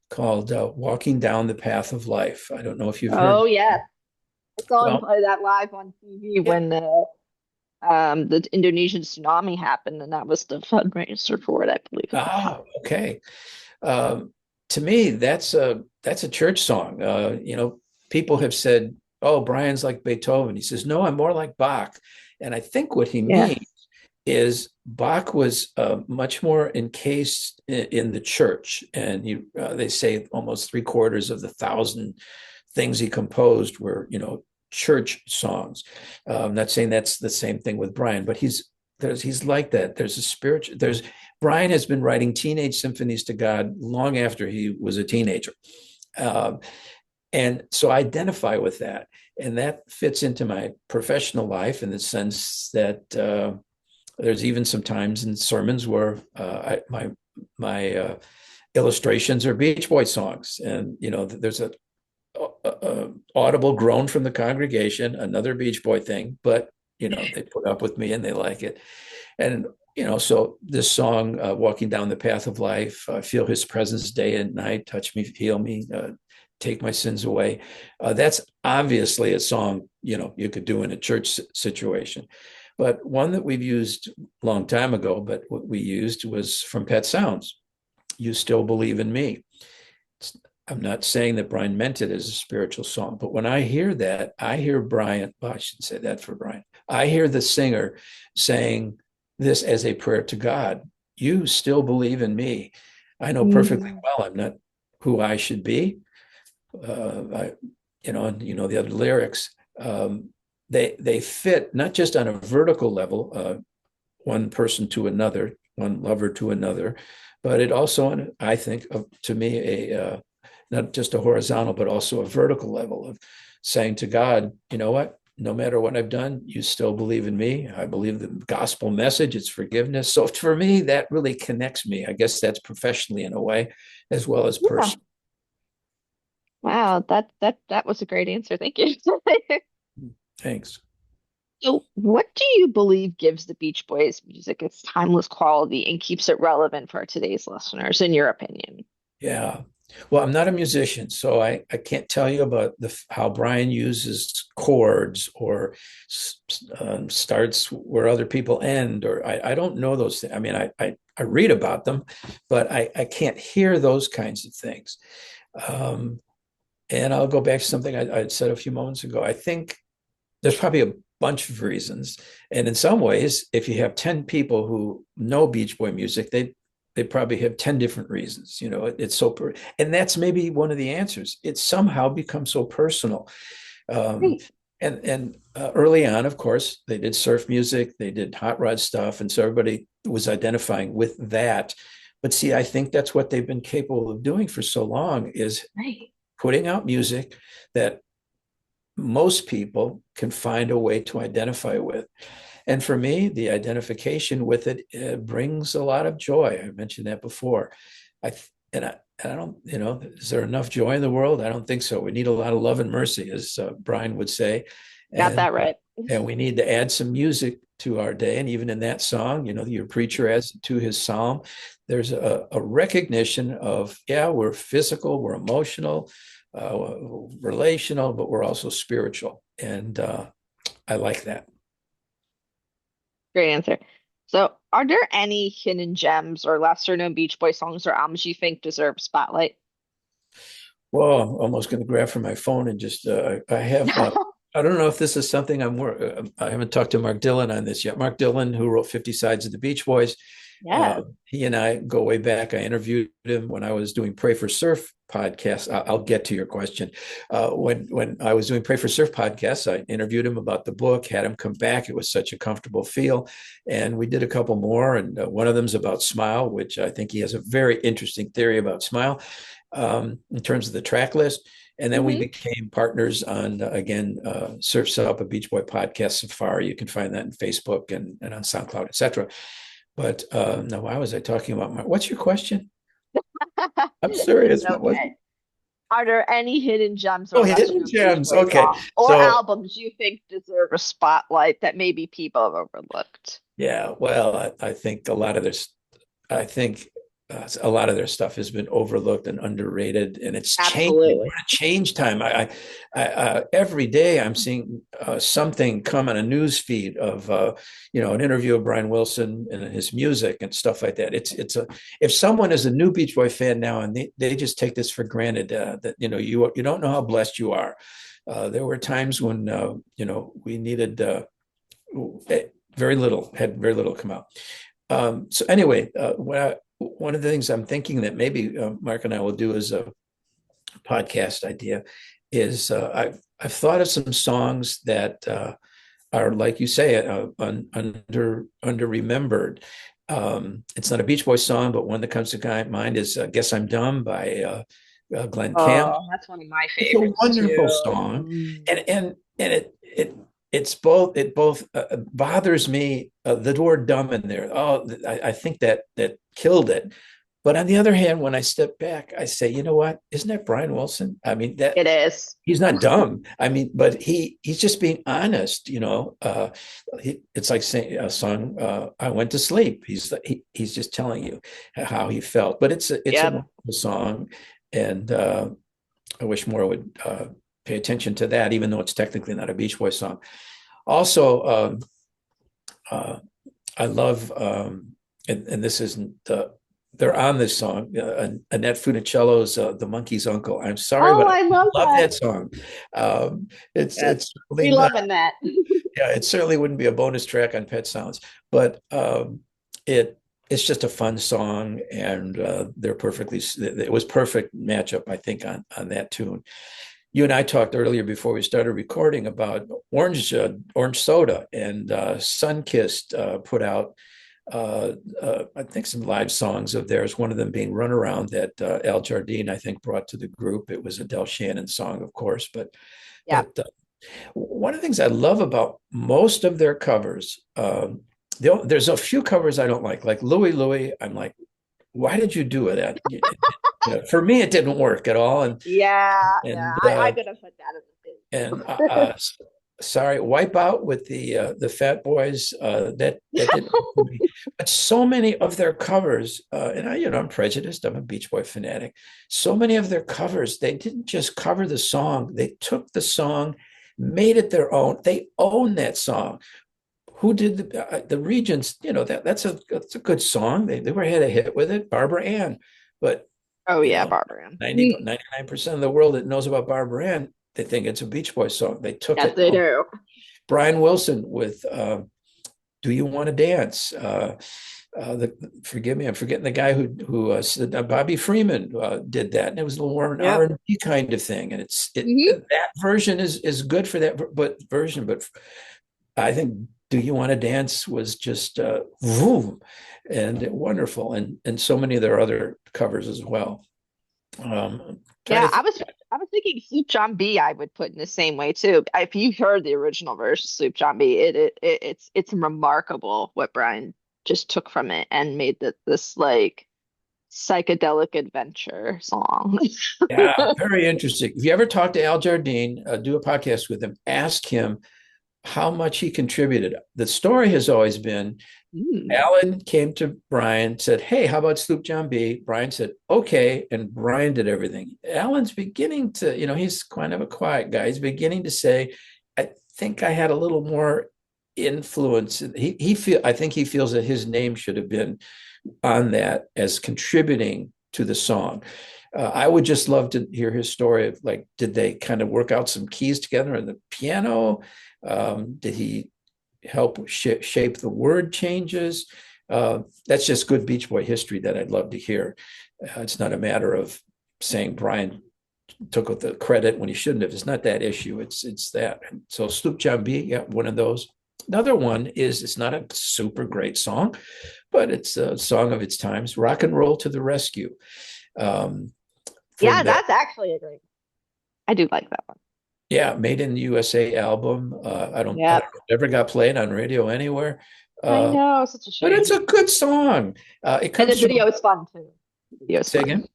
called Walking Down the Path of Life. I don't know if you've heard. Oh yeah, I saw him Well, play that live on TV yeah. when the Indonesian tsunami happened, and that was the fundraiser for it, I believe, at the time. Ah, okay. To me, that's a church song. People have said, "Oh, Brian's like Beethoven." He says, "No, I'm more like Bach." And I think what he Yeah. means is Bach was much more encased in the church, and they say almost 3/4 of the thousand things he composed were, church songs. I'm not saying that's the same thing with Brian, but he's like that. There's a spiritual. Brian has been writing teenage symphonies to God long after he was a teenager. Um, and so I identify with that. And that fits into my professional life in the sense that there's even some times in sermons where my illustrations are Beach Boy songs. And, there's a audible groan from the congregation, another Beach Boy thing, but, they put up with me and they like it. And so this song, "Walking Down the Path of Life," feel His presence day and night, touch me, heal me, take my sins away. That's obviously a song you could do in a church situation, but one that we've used a long time ago. But what we used was from Pet Sounds. "You Still Believe in Me." I'm not saying that Brian meant it as a spiritual song, but when I hear that, I hear Brian. Well, I should say that for Brian. I hear the singer saying this as a prayer to God. "You still believe in me. I know perfectly Mm. well I'm not who I should be." I, and the other lyrics. They fit not just on a vertical level, one person to another, one lover to another, but it also, I think, to me, not just a horizontal, but also a vertical level of saying to God, "You know what? No matter what I've done, you still believe in me. I believe the gospel message, it's forgiveness." So for me, that really connects me. I guess that's professionally in a way, as well as Yeah. personally. Wow, that was a great answer. Thank you. Thanks. So, what do you believe gives the Beach Boys music its timeless quality and keeps it relevant for today's listeners, in your opinion? Yeah. Well, I'm not a musician, so I can't tell you about how Brian uses chords or starts where other people end, or I don't know those things. I mean, I read about them, but I can't hear those kinds of things. Um, and I'll go back to something I said a few moments ago. I think there's probably a bunch of reasons. And in some ways, if you have 10 people who know Beach Boy music, they probably have 10 different reasons. It's so and that's maybe one of the answers. It somehow becomes so personal. Um, Great. and early on, of course, they did surf music, they did hot rod stuff, and so everybody was identifying with that. But see, I think that's what they've been capable of doing for so long, is Right. putting out music that most people can find a way to identify with. And for me, the identification with it brings a lot of joy. I mentioned that before. I and I don't, is there enough joy in the world? I don't think so. We need a lot of love and mercy, as Brian would say, Got and that right. and we need to add some music to our day. And even in that song, your preacher adds to his psalm. There's a recognition of, yeah, we're physical, we're emotional, relational, but we're also spiritual, and I like that. Great answer. So, are there any hidden gems or lesser known Beach Boy songs or albums you think deserve spotlight? Well, I'm almost going to grab for my phone and just I have I don't know if this is something I haven't talked to Mark Dillon on this yet. Mark Dillon, who wrote 50 Sides of the Beach Boys, Yes. he and I go way back. I interviewed him when I was doing Pray for Surf podcast. I'll get to your question. When I was doing Pray for Surf podcast, I interviewed him about the book, had him come back. It was such a comfortable feel, and we did a couple more. And one of them's about Smile, which I think he has a very interesting theory about Smile in terms of the track list. And then we Hmm. became partners on, again, Surf's Up, a Beach Boy podcast safari. You can find that in Facebook and on SoundCloud, etc. But no, why was I talking about what's your question? I'm It's serious. What was it? okay. Are there any hidden gems Oh, or lesser hidden known Beach gems. Boy Okay. songs or So albums you think deserve a spotlight that maybe people have overlooked? yeah, well, I think a lot of this, I think a lot of their stuff has been overlooked and underrated, and it's changing. We're Absolutely. in a change time. Every day I'm seeing something come on a news feed of an interview of Brian Wilson and his music and stuff like that. It's a if someone is a new Beach Boy fan now and they just take this for granted that you don't know how blessed you are. There were times when we needed. Had very little come out. So anyway, one of the things I'm thinking that maybe Mark and I will do as a podcast idea is I've thought of some songs that are, like you say, under remembered. It's not a Beach Boys song, but one that comes to mind is "Guess I'm Dumb" by Glenn Camp. Oh, that's one of my It's a favorites wonderful too. song, Mm. and it both bothers me the word dumb in there. Oh, I think that killed it. But on the other hand, when I step back, I say, you know what? Isn't that Brian Wilson? I mean, that It is. he's not dumb. I mean, but he's just being honest. It's like saying a song. I went to sleep. He's just telling you how he felt. But it's a Yep. wonderful song, and I wish more would pay attention to that, even though it's technically not a Beach Boys song. Also, uh, I love, and this isn't, they're on this song, Annette Funicello's "The Monkey's Uncle." I'm sorry, Oh, but I I love love that. that song. Um, Yes. it's We certainly not, loving that. yeah, it certainly wouldn't be a bonus track on Pet Sounds, but it it's just a fun song, and it was perfect matchup, I think, on that tune. You and I talked earlier before we started recording about orange soda, and Sunkissed put out I think some live songs of theirs. One of them being "Runaround" that Al Jardine I think brought to the group. It was a Del Shannon song, of course, but Yeah. but one of the things I love about most of their covers, there's a few covers I don't like Louie Louie. I'm like, why did you do it? For me, it didn't work at all, Yeah, yeah. and I'm gonna put that in and the thing. sorry, Wipe Out with the Fat Boys. That didn't work for me. But so many of their covers, and I'm prejudiced. I'm a Beach Boy fanatic. So many of their covers, they didn't just cover the song; they took the song, made it their own. They own that song. Who did the Regents? That's a good song. They were had a hit with it. Barbara Ann, but Oh you yeah, know, Barbara Ann. 99% of the world that knows about Barbara Ann, they think it's a Beach Boys song. They took Yes, it. they do. Brian Wilson with "Do You Want to Dance?" Forgive me, I'm forgetting the guy who Bobby Freeman did that, and it was a little more an Yep. R&B kind of thing. And Hmm. that version is good for that version, but I think "Do You Want to Dance" was just vroom, and wonderful, and so many of their other covers as well. Trying Yeah, to think. I was thinking Sloop John B. I would put in the same way too. If you heard the original version of Sloop John B, it's remarkable what Brian just took from it and made this like psychedelic adventure song. Yeah, very interesting. If you ever talk to Al Jardine, do a podcast with him, ask him how much he contributed. The story has always been Mm. Alan came to Brian, said, "Hey, how about Sloop John B?" Brian said, "Okay." And Brian did everything. Alan's beginning to, he's kind of a quiet guy. He's beginning to say, "I think I had a little more influence. I think he feels that his name should have been on that as contributing to the song. I would just love to hear his story of, like, did they kind of work out some keys together on the piano? Did he help shape the word changes? That's just good Beach Boy history that I'd love to hear. It's not a matter of saying Brian took the credit when he shouldn't have. It's not that issue. It's that. So Sloop John B, yeah, one of those. Another one is, it's not a super great song, but it's a song of its times. Rock and Roll to the Rescue. Um, Yeah, from that, that's actually a great. I do like that one. yeah, Made in the USA album. I Yep. don't know, never got played on radio anywhere. I Uh, know, such a but it's shame. a good song. It And the comes from, video is fun too. The video is say fun. again.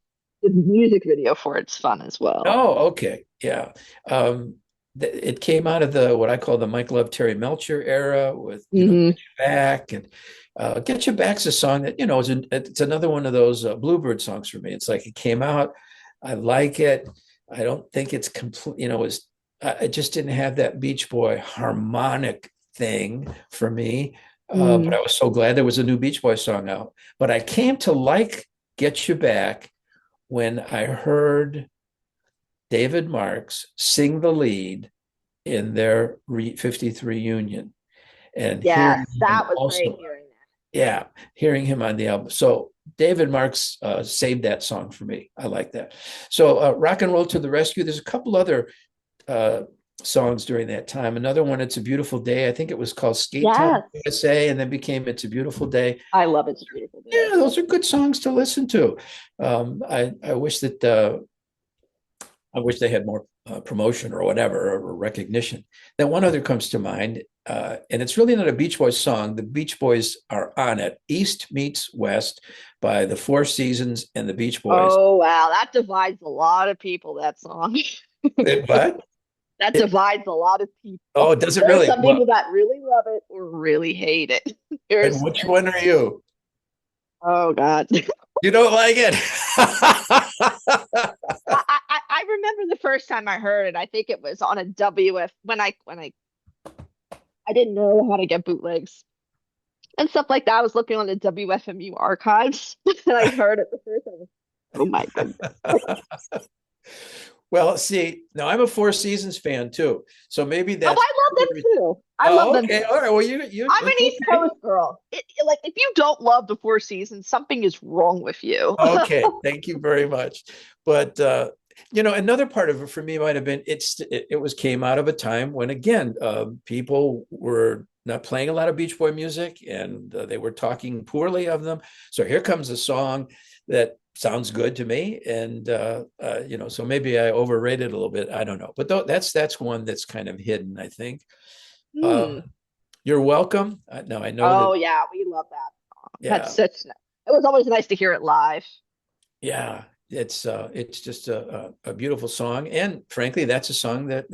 The music video for it's fun as well. Oh, okay. Yeah. Um, it came out of the what I call the Mike Love Terry Melcher era with, Hmm. Get You Back. And Get You Back's a song that, it's another one of those Bluebird songs for me. It's like, it came out, I like it. I don't think it's complete, it just didn't have that Beach Boy harmonic thing for me. But Mm. I was so glad there was a new Beach Boy song out. But I came to like Get You Back when I heard David Marks sing the lead in their 50th reunion, and Yes, hearing him that was great also, hearing that. yeah, hearing him on the album. So David Marks saved that song for me. I like that. So Rock and Roll to the Rescue. There's a couple other uh, songs during that time. Another one, It's a Beautiful Day. I think it was called Skate Town Yes, USA, and then became It's a Beautiful Day. I love It's a Beautiful Day. Yeah, those are good songs to listen to. I wish that I wish they had more promotion or whatever, or recognition. Then one other comes to mind, and it's really not a Beach Boys song. The Beach Boys are on it. East Meets West by the Four Seasons and the Beach Boys. Oh wow, that divides a lot of people, that song. But That it, divides a lot of oh, people. it doesn't There are really. some Well, people that really love it or really hate it. and There's, which one are you? oh God. You don't like it? I remember the first time I heard it. I think it was on a WF when I didn't know how to get bootlegs and stuff like that. I was looking on the WFMU archives and I heard it the first time. Oh my goodness. Well, see, now I'm a Four Seasons fan too, so maybe Oh, that's. I love them too. I love Oh, them okay, too. all right. Well, you I'm an it's East okay. Coast girl. Like if you don't love the Four Seasons, something is wrong with you. Okay, thank you very much. But another part of it for me might have been, it was came out of a time when, again, people were not playing a lot of Beach Boy music, and they were talking poorly of them. So here comes a song that sounds good to me, and so maybe I overrated a little bit. I don't know, but that's one that's kind of hidden, I think. Hmm. Um, you're welcome. Now I know that. Oh yeah, we love that song. That's Yeah, such. It was always nice to hear it live. yeah, it's just a beautiful song, and frankly, that's a song that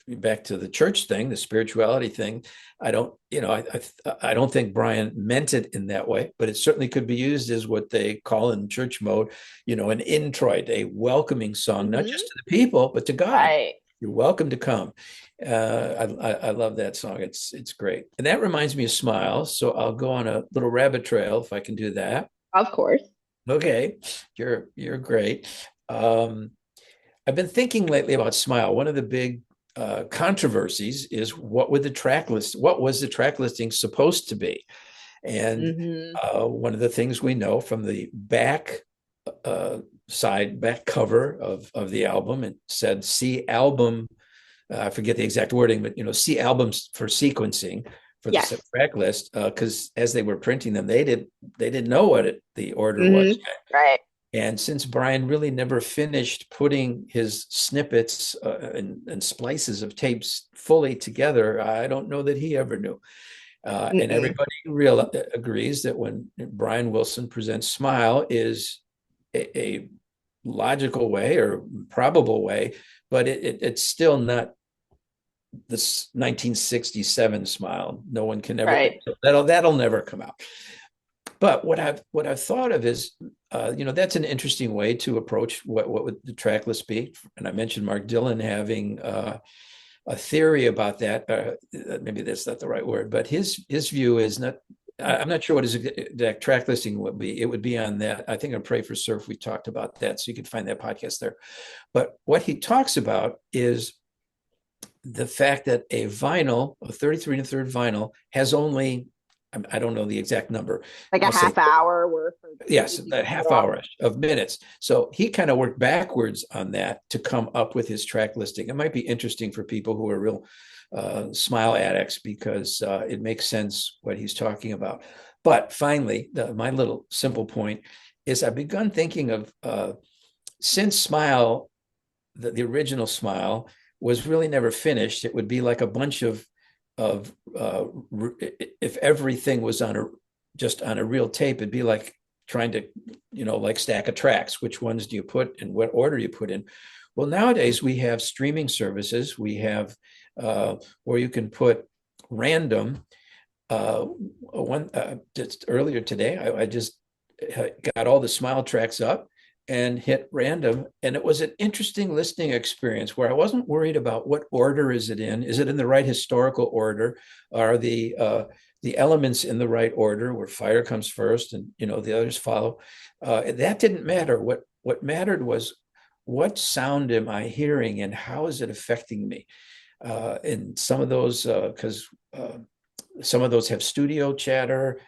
back to the church thing, the spirituality thing. I don't, I don't think Brian meant it in that way, but it certainly could be used as what they call in church mode, an introit, a welcoming song, not Hmm. just to the people, but to God. Right. You're welcome to come. I love that song. It's great, and that reminds me of Smiles. So I'll go on a little rabbit trail if I can do that. Of course. Okay, you're great. Um, I've been thinking lately about Smile. One of the big controversies is what was the track listing supposed to be? And Hmm. one of the things we know from the uh, back cover of the album, it said "See album." I forget the exact wording, but see albums for sequencing for the Yes. track list, because as they were printing them, they didn't know what the order Hmm. was. Right. And since Brian really never finished putting his snippets and splices of tapes fully together, I don't know that he ever knew. And Mm-mm. everybody agrees that when Brian Wilson presents Smile is a logical way or probable way, but it's still not this 1967 Smile. No one can ever, Right. that'll never come out. But what I've thought of is, that's an interesting way to approach what would the track list be. And I mentioned Mark Dillon having a theory about that. Maybe that's not the right word, but his view is not. I'm not sure what his exact track listing would be. It would be on that. I think on Pray for Surf, we talked about that. So you can find that podcast there. But what he talks about is the fact that a vinyl, a 33 and a third vinyl, has only, I don't know the exact number. Like a I'll say, half hour worth of yes, music a you put half on. hour of minutes. So he kind of worked backwards on that to come up with his track listing. It might be interesting for people who are real smile addicts because it makes sense what he's talking about. But finally, my little simple point is I've begun thinking of since Smile, the original Smile, was really never finished. It would be like a bunch of if everything was on a just on a real tape, it'd be like trying to, like stack of tracks. Which ones do you put in what order you put in? Well, nowadays we have streaming services. We have where you can put random. Just earlier today, I just got all the Smile tracks up and hit random, and it was an interesting listening experience where I wasn't worried about what order is it in. Is it in the right historical order? Are the elements in the right order, where fire comes first and the others follow? That didn't matter. What mattered was what sound am I hearing and how is it affecting me? And some of those, because some of those have studio chatter,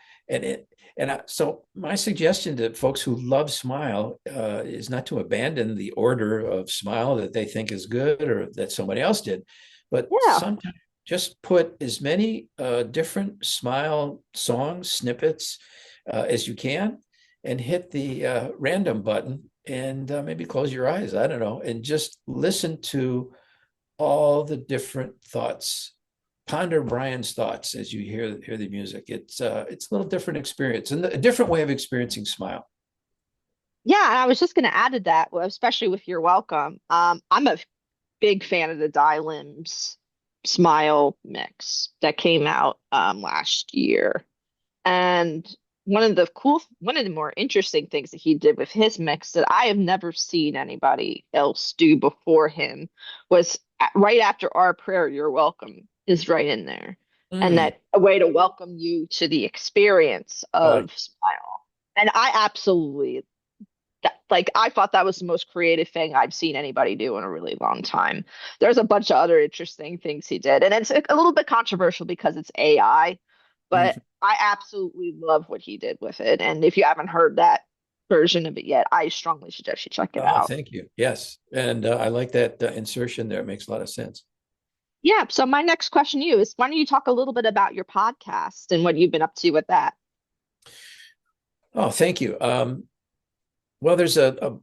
so my suggestion to folks who love Smile is not to abandon the order of Smile that they think is good or that somebody else did, but Yeah. sometimes just put as many different Smile songs, snippets as you can, and hit the random button and maybe close your eyes. I don't know, and just listen to all the different thoughts. Ponder Brian's thoughts as you hear the music. It's a little different experience and a different way of experiencing Smile. Yeah, and I was just going to add to that, well, especially with You're Welcome. I'm a big fan of the Die Limbs Smile mix that came out last year. And one of the more interesting things that he did with his mix that I have never seen anybody else do before him was right after Our Prayer, You're Welcome is right in there. And Mm. that a way to welcome you to the experience Oh, of Smile. And I absolutely like I thought that was the most creative thing I've seen anybody do in a really long time. There's a bunch of other interesting things he did, and it's a little bit controversial because it's AI, but mhm. I absolutely love what he did with it. And if you haven't heard that version of it yet, I strongly suggest you check it Oh, out. thank you. Yes, and I like that insertion there. It makes a lot of sense. Yeah, so my next question to you is why don't you talk a little bit about your podcast and what you've been up to with that? Oh, thank you. Well, there's I'm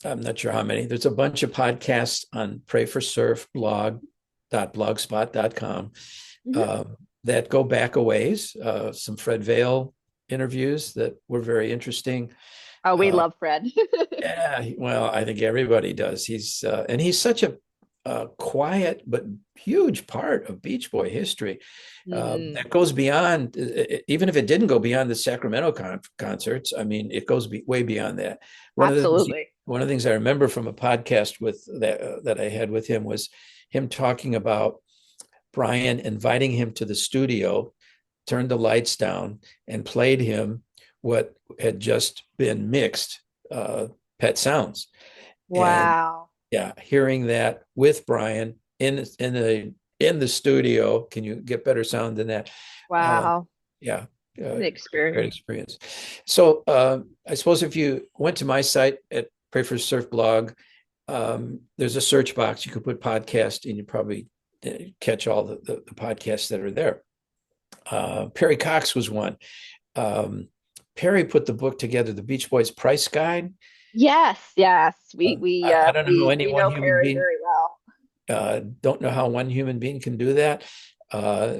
not sure how many. There's a bunch of podcasts on Pray for Surf blog.blogspot.com Mhm. uh, that go back a ways. Some Fred Vale interviews that were very interesting. Oh, we Uh, love Fred. yeah, well, I think everybody does. He's such a quiet but huge part of Beach Boy history. Mm, That goes beyond, even if it didn't go beyond the Sacramento concerts. I mean, it goes way beyond that. One of the things, absolutely. one of the things I remember from a podcast with that I had with him was him talking about Brian inviting him to the studio, turned the lights down, and played him what had just been mixed, Pet Sounds. And Wow. yeah, hearing that with Brian in the studio, can you get better sound than that? Uh, Wow. yeah, What an great experience. experience. So I suppose if you went to my site at Pray for Surf blog, there's a search box. You could put podcast, and you probably catch all the podcasts that are there. Perry Cox was one. Um, Perry put the book together, the Beach Boys Price Guide. Yes, yes. We I, we I uh don't know how we any we one know human Perry being very well. don't know how one human being can do that. Uh,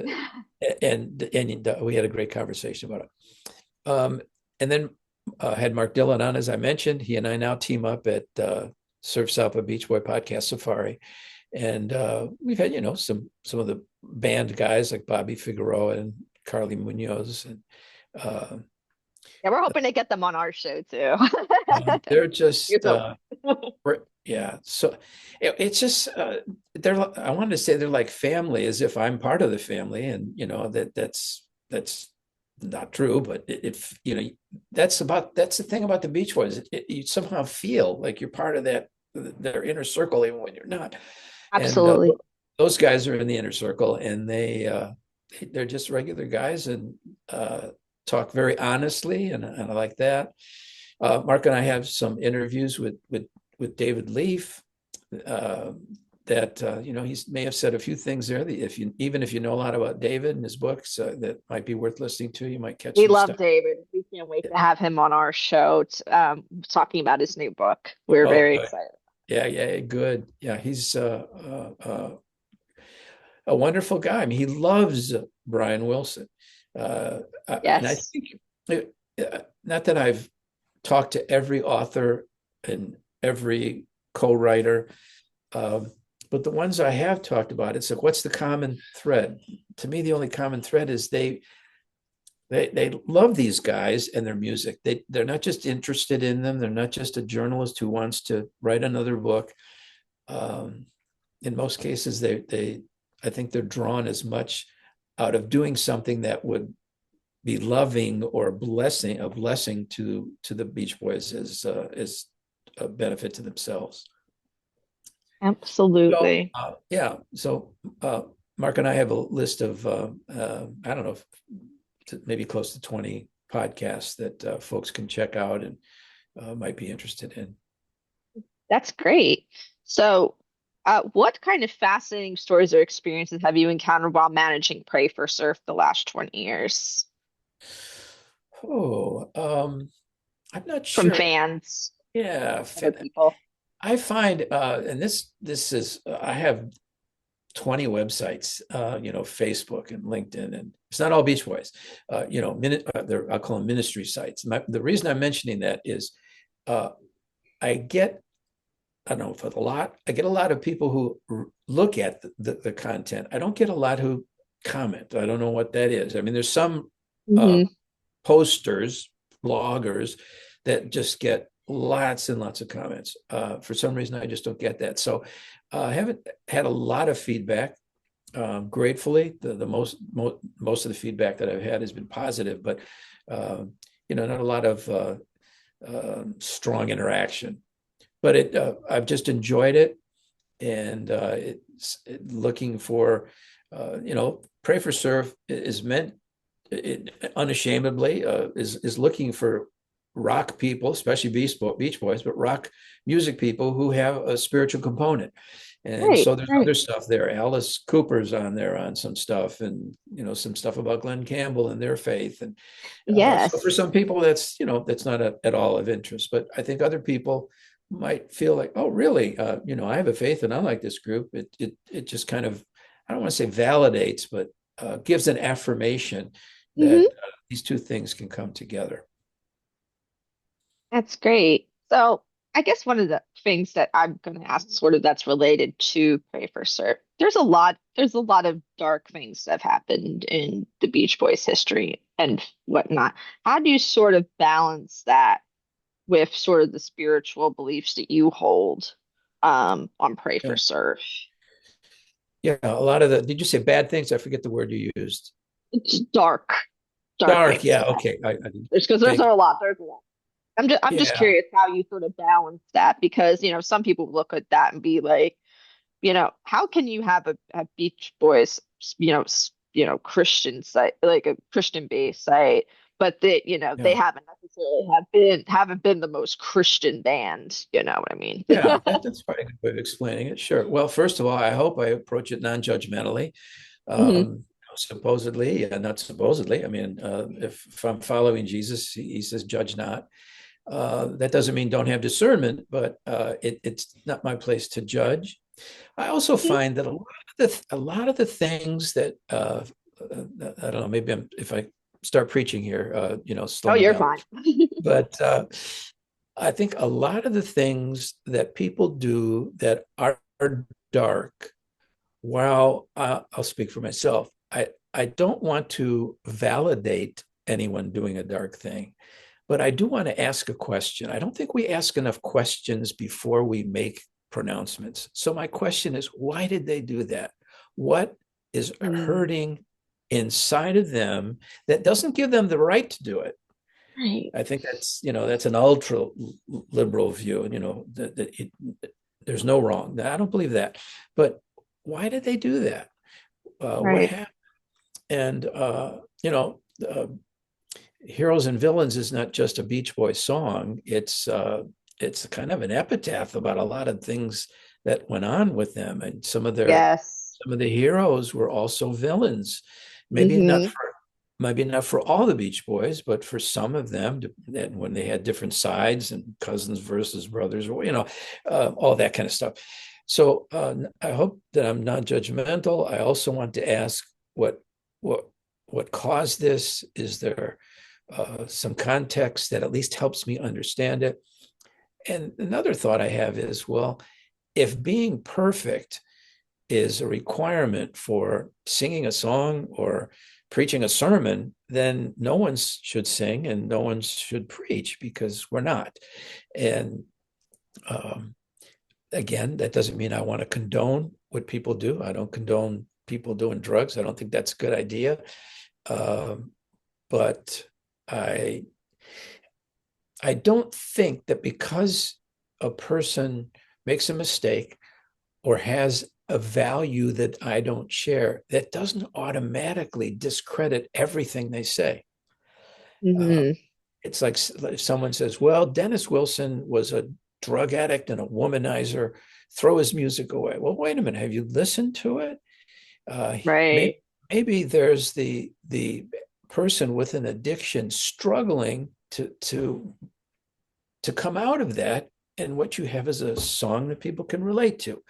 and we had a great conversation about it. And then had Mark Dillon on, as I mentioned. He and I now team up at Surf's Up a Beach Boy Podcast Safari, and we've had some of the band guys like Bobby Figueroa and Carly Munoz and uh, Yeah, we're hoping to get them on our show too. They're just Here's a- yeah. So it's just they're. I wanted to say they're like family, as if I'm part of the family, and that's not true. But that's the thing about the Beach Boys. You somehow feel like you're part of their inner circle, even when you're not. And Absolutely. those guys are in the inner circle, and they're just regular guys and talk very honestly, and I like that. Mark and I have some interviews with David Leaf uh, that he may have said a few things there that if you know a lot about David and his books that might be worth listening to. You might catch We some love stuff. David. We can't wait to have him on our show talking about his new book. We're Oh, very excited. yeah, yeah, good. Yeah, he's a wonderful guy. I mean, he loves Brian Wilson, and I Yes. think not that I've talked to every author and every co-writer. Um, but the ones I have talked about, it's like, what's the common thread? To me, the only common thread is they love these guys and their music. They're not just interested in them. They're not just a journalist who wants to write another book. Um, in most cases, they I think they're drawn as much out of doing something that would be loving or a blessing to the Beach Boys as a benefit to themselves. So Absolutely. so Mark and I have a list of I don't know, maybe close to 20 podcasts that folks can check out and might be interested in. That's great. So, what kind of fascinating stories or experiences have you encountered while managing Pray for Surf the last 20 years Oh, I'm not from sure. fans, Yeah, other people? I find, and this is, I have 20 websites, Facebook and LinkedIn, and it's not all Beach Boys. I'll call them ministry sites. The reason I'm mentioning that is uh, I get, I don't know, I get a lot of people who look at the content. I don't get a lot who comment. I don't know what that is. I mean, there's some uh, Hmm. posters, bloggers that just get lots and lots of comments. For some reason, I just don't get that. So I haven't had a lot of feedback. Gratefully, the most of the feedback that I've had has been positive, but not a lot of strong interaction. But I've just enjoyed it, and it's looking for, Pray for Surf is meant unashamedly is looking for rock people, especially Beach Boys, but rock music people who have a spiritual component. And Right, so there's right. other stuff there. Alice Cooper's on there on some stuff, and some stuff about Glenn Campbell and their faith. And so for Yes. some people, that's not at all of interest. But I think other people might feel like, oh, really? I have a faith, and I like this group. It just kind of, I don't want to say validates, but gives an affirmation that Hmm. these two things can come together. That's great. So, I guess one of the things that I'm going to ask sort of that's related to Pray for Surf. There's a lot of dark things that have happened in the Beach Boys history and whatnot. How do you sort of balance that with sort of the spiritual beliefs that you hold on Pray for Yeah, Surf? yeah. A lot of the. Did you say bad things? I forget the word you used. It's dark Dark. things Yeah. that happen. Okay. There's Thank a you. lot. There's a lot. I'm just Yeah. curious how you sort of balance that because, some people look at that and be like, how can you have a Beach Boys, Christian site, like a Christian based site, but they Yeah. haven't necessarily haven't been the most Christian band, you know what I mean? Yeah. That's probably a good way of explaining it. Sure. Well, first of all, I hope I approach it non-judgmentally. Hmm. Supposedly, not supposedly. I mean, if I'm following Jesus, he says, "Judge not." That doesn't mean don't have discernment, but it's not my place to judge. I also find that a lot of the things that I don't know. Maybe if I start preaching here, slow Oh, me you're down. fine. But I think a lot of the things that people do that are dark, while I'll speak for myself, I don't want to validate anyone doing a dark thing. But I do want to ask a question. I don't think we ask enough questions before we make pronouncements. So my question is, why did they do that? What is Mm, hurting inside of them that doesn't give them the right to do it? right. I think that's an ultra liberal view, and there's no wrong. I don't believe that. But why did they do that? What Right. happened? And Heroes and Villains is not just a Beach Boys song. It's kind of an epitaph about a lot of things that went on with them, and Yes. some of the heroes were also villains. Maybe not Hmm. for maybe not for all the Beach Boys, but for some of them, when they had different sides and cousins versus brothers, or all that kind of stuff. So I hope that I'm not judgmental. I also want to ask what what what caused this. Is there some context that at least helps me understand it? And another thought I have is, well, if being perfect is a requirement for singing a song or preaching a sermon, then no one should sing and no one should preach, because we're not. And um, again, that doesn't mean I want to condone what people do. I don't condone people doing drugs. I don't think that's a good idea. Um, but I I don't think that because a person makes a mistake or has a value that I don't share, that doesn't automatically discredit everything they say. Uh, Hmm. it's like if someone says, well, Dennis Wilson was a drug addict and a womanizer, throw his music away. Well, wait a minute. Have you listened to it? Uh, maybe, Right. maybe there's the person with an addiction struggling to come out of that. And what you have is a song that people can relate to.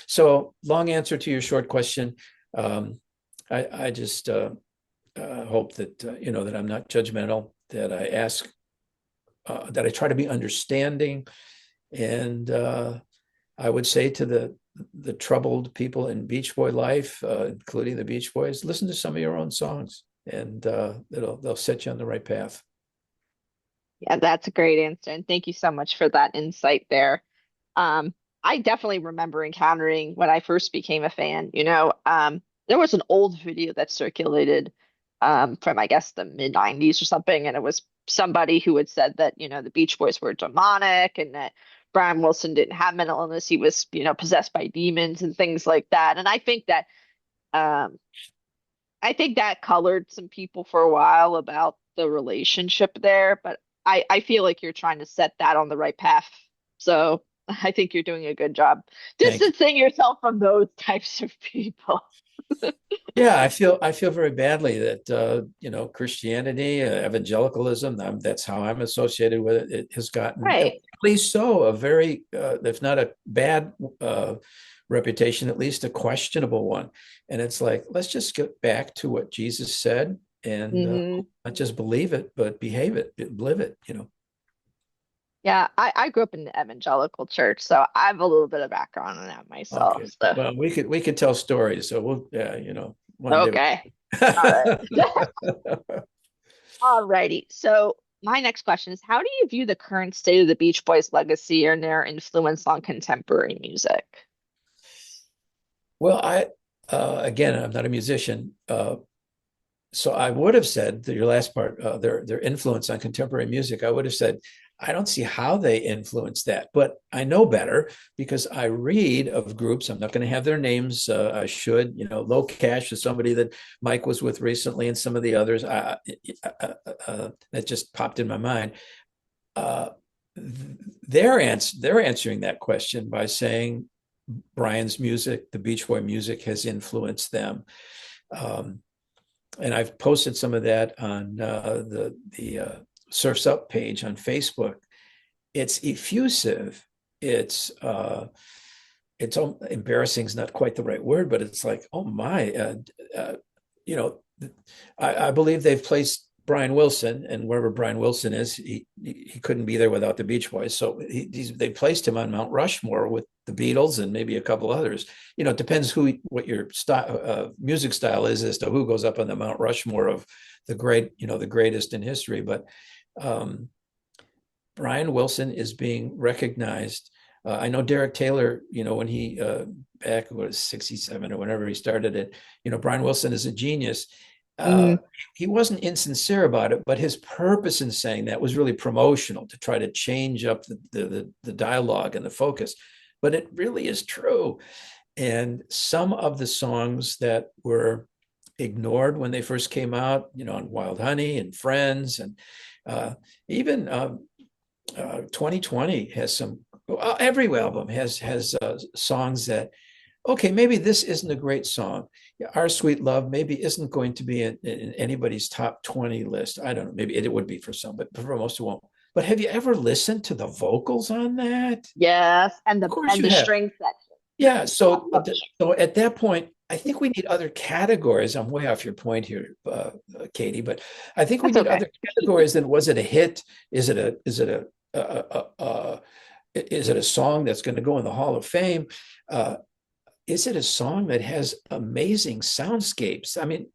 So, long answer to your short question. Um, I just hope that that I'm not judgmental. That I ask, that I try to be understanding, and I would say to the troubled people in Beach Boy life, including the Beach Boys, listen to some of your own songs, and they'll set you on the right path. Yeah, that's a great answer. And thank you so much for that insight there. Um, I definitely remember encountering when I first became a fan, there was an old video that circulated from I guess the mid 90s or something, and it was somebody who had said that, the Beach Boys were demonic and that Brian Wilson didn't have mental illness. He was, possessed by demons and things like that. And um I think that colored some people for a while about the relationship there, but I feel like you're trying to set that on the right path. So I think you're doing a good job Thank you. distancing yourself from those types of people. Yeah, I feel very badly that Christianity, evangelicalism, that's how I'm associated with it. It has gotten, at Right. least so, a very, if not a bad reputation, at least a questionable one. And it's like, let's just get back to what Jesus said, and Hmm. not just believe it, but behave it, live it. Yeah, I grew up in the evangelical church, so I have a little bit of background on that myself. Okay. So Well, we could tell stories. So we'll, one day. okay. All right. All righty. So my next question is, how do you view the current state of the Beach Boys legacy and their influence on contemporary music? Well, again, I'm not a musician, so I would have said that your last part, their influence on contemporary music. I would have said I don't see how they influence that, but I know better because I read of groups. I'm not going to have their names. I should, Low Cash is somebody that Mike was with recently, and some of the others that just popped in my mind. Uh, they're answering that question by saying Brian's music, the Beach Boy music, has influenced them. Um, and I've posted some of that on the Surfs Up page on Facebook. It's effusive. It's embarrassing is not quite the right word, but it's like, oh my, uh, you know, I believe they've placed Brian Wilson, and wherever Brian Wilson is, he couldn't be there without the Beach Boys. So they placed him on Mount Rushmore with the Beatles and maybe a couple others. It depends what your style, music style is as to who goes up on the Mount Rushmore of the greatest in history. But um, Brian Wilson is being recognized. I know Derek Taylor, when he back was 67 or whenever he started it, Brian Wilson is a genius. Uh, Mm, he wasn't insincere about it, but his purpose in saying that was really promotional to try to change up the dialogue and the focus. But it really is true. And some of the songs that were ignored when they first came out, on Wild Honey and Friends, and even 2020 has some. Every album has songs that, okay, maybe this isn't a great song. Our Sweet Love maybe isn't going to be in anybody's top 20 list. I don't know. Maybe it would be for some, but for most it won't. But have you ever listened to the vocals on that? yes, Of course and you the have. string section. Yeah. I So, love the string. so at that point, I think we need other categories. I'm way off your point here, Katie, but I think we That's need okay. other categories than was it a hit? Is it a song that's going to go in the Hall of Fame? Uh, is it a song that has amazing soundscapes? I mean,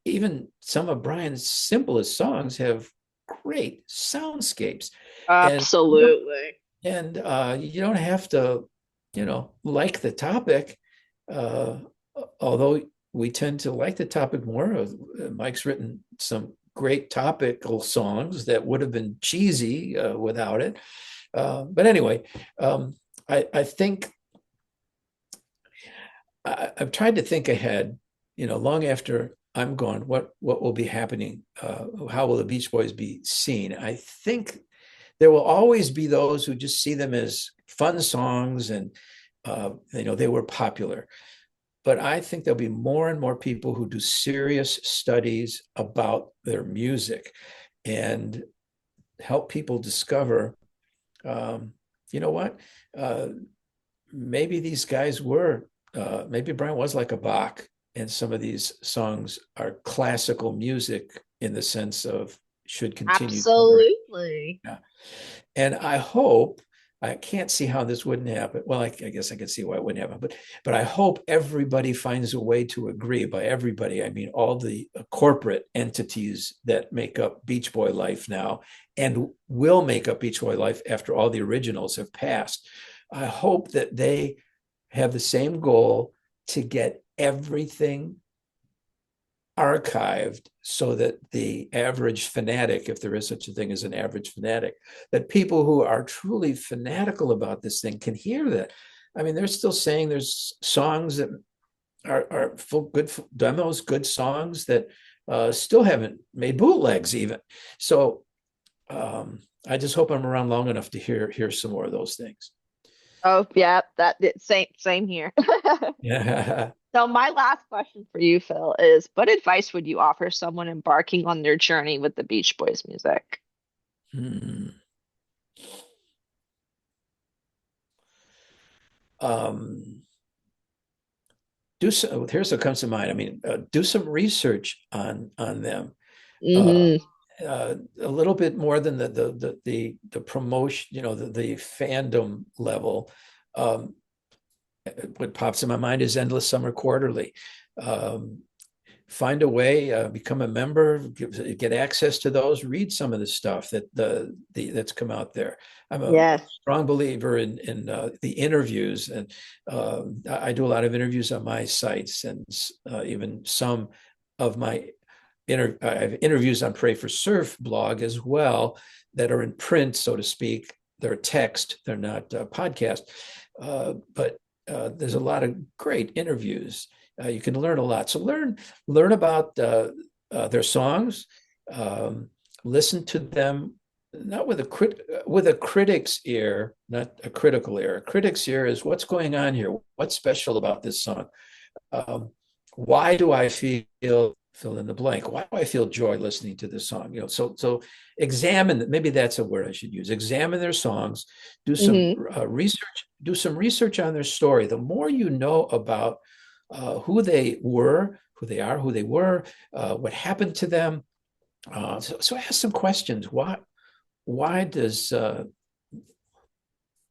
even some of Brian's simplest songs have great soundscapes, and Absolutely. you don't have to, like the topic. Uh, Although we tend to like the topic more. Mike's written some great topical songs that would have been cheesy without it. But anyway, um, I think I've tried to think ahead, long after I'm gone, what will be happening? How will the Beach Boys be seen? I think there will always be those who just see them as fun songs and they were popular. But I think there'll be more and more people who do serious studies about their music and help people discover, um, you know what? Uh, Maybe these guys maybe Brian was like a Bach, and some of these songs are classical music in the sense of should continue generations. Absolutely. Yeah. And I can't see how this wouldn't happen. Well, I guess I can see why it wouldn't happen, but I hope everybody finds a way to agree. By everybody, I mean all the corporate entities that make up Beach Boy life now and will make up Beach Boy life after all the originals have passed. I hope that they have the same goal to get everything archived so that the average fanatic, if there is such a thing as an average fanatic, that people who are truly fanatical about this thing can hear that. I mean, they're still saying there's songs that are full good demos, good songs that still haven't made bootlegs even. So I just hope I'm around long enough to hear some more of those things. Oh, yeah, same here. Yeah. So my last question for you, Phil, is what advice would you offer someone embarking on their journey with the Beach Boys music? Hmm. Um, here's what comes to mind. I mean, do some research on them. Uh, Hmm. a little bit more than the promotion, the fandom level. Um, what pops in my mind is Endless Summer Quarterly. Um, Find a way, become a member, get access to those, read some of the stuff that's come out there. I'm a Yes. strong believer in the interviews, and I do a lot of interviews on my sites, and even some of my I have interviews on Pray for Surf blog as well that are in print, so to speak. They're text, they're not podcast, but there's a lot of great interviews. You can learn a lot. So learn about their songs. Um, Listen to them not with a critic's ear, not a critical ear. A critic's ear is what's going on here. What's special about this song? Um, why do I feel fill in the blank? Why do I feel joy listening to this song? So examine. Maybe that's a word I should use. Examine their songs. Do some Hmm. research. Do some research on their story. The more you know about who they were, who they are, who they were, what happened to them, So ask some questions. Why does uh,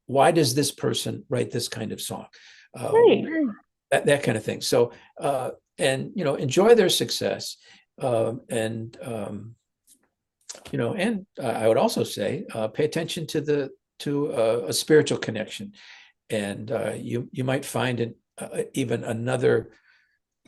why does this person write this kind of song? Uh, Great. that kind of thing. So and enjoy their success, and I would also say pay attention to the to a spiritual connection, and you might find even another.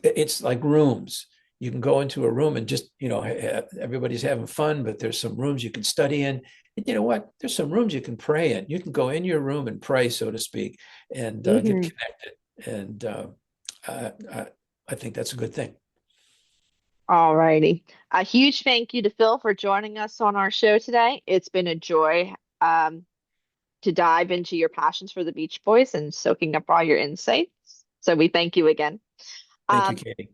It's like rooms. You can go into a room and just everybody's having fun, but there's some rooms you can study in. And you know what? There's some rooms you can pray in. You can go in your room and pray, so to speak, and get Hmm. connected. And I, I, I think that's a good thing. All righty. A huge thank you to Phil for joining us on our show today. It's been a joy to dive into your passions for the Beach Boys and soaking up all your insights. So we thank you again. Thank you, Um, Katie.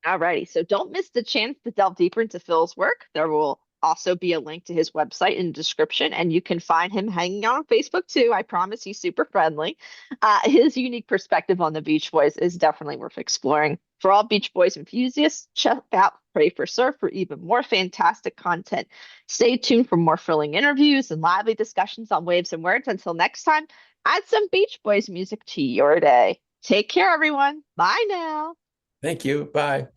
Alrighty, so don't miss the chance to delve deeper into Phil's work. There will also be a link to his website in the description, and you can find him hanging out on Facebook too. I promise he's super friendly. His unique perspective on the Beach Boys is definitely worth exploring. For all Beach Boys enthusiasts, check out Pray for Surf for even more fantastic content. Stay tuned for more thrilling interviews and lively discussions on Waves and Words. Until next time, add some Beach Boys music to your day. Take care, everyone. Bye now. Thank you. Bye.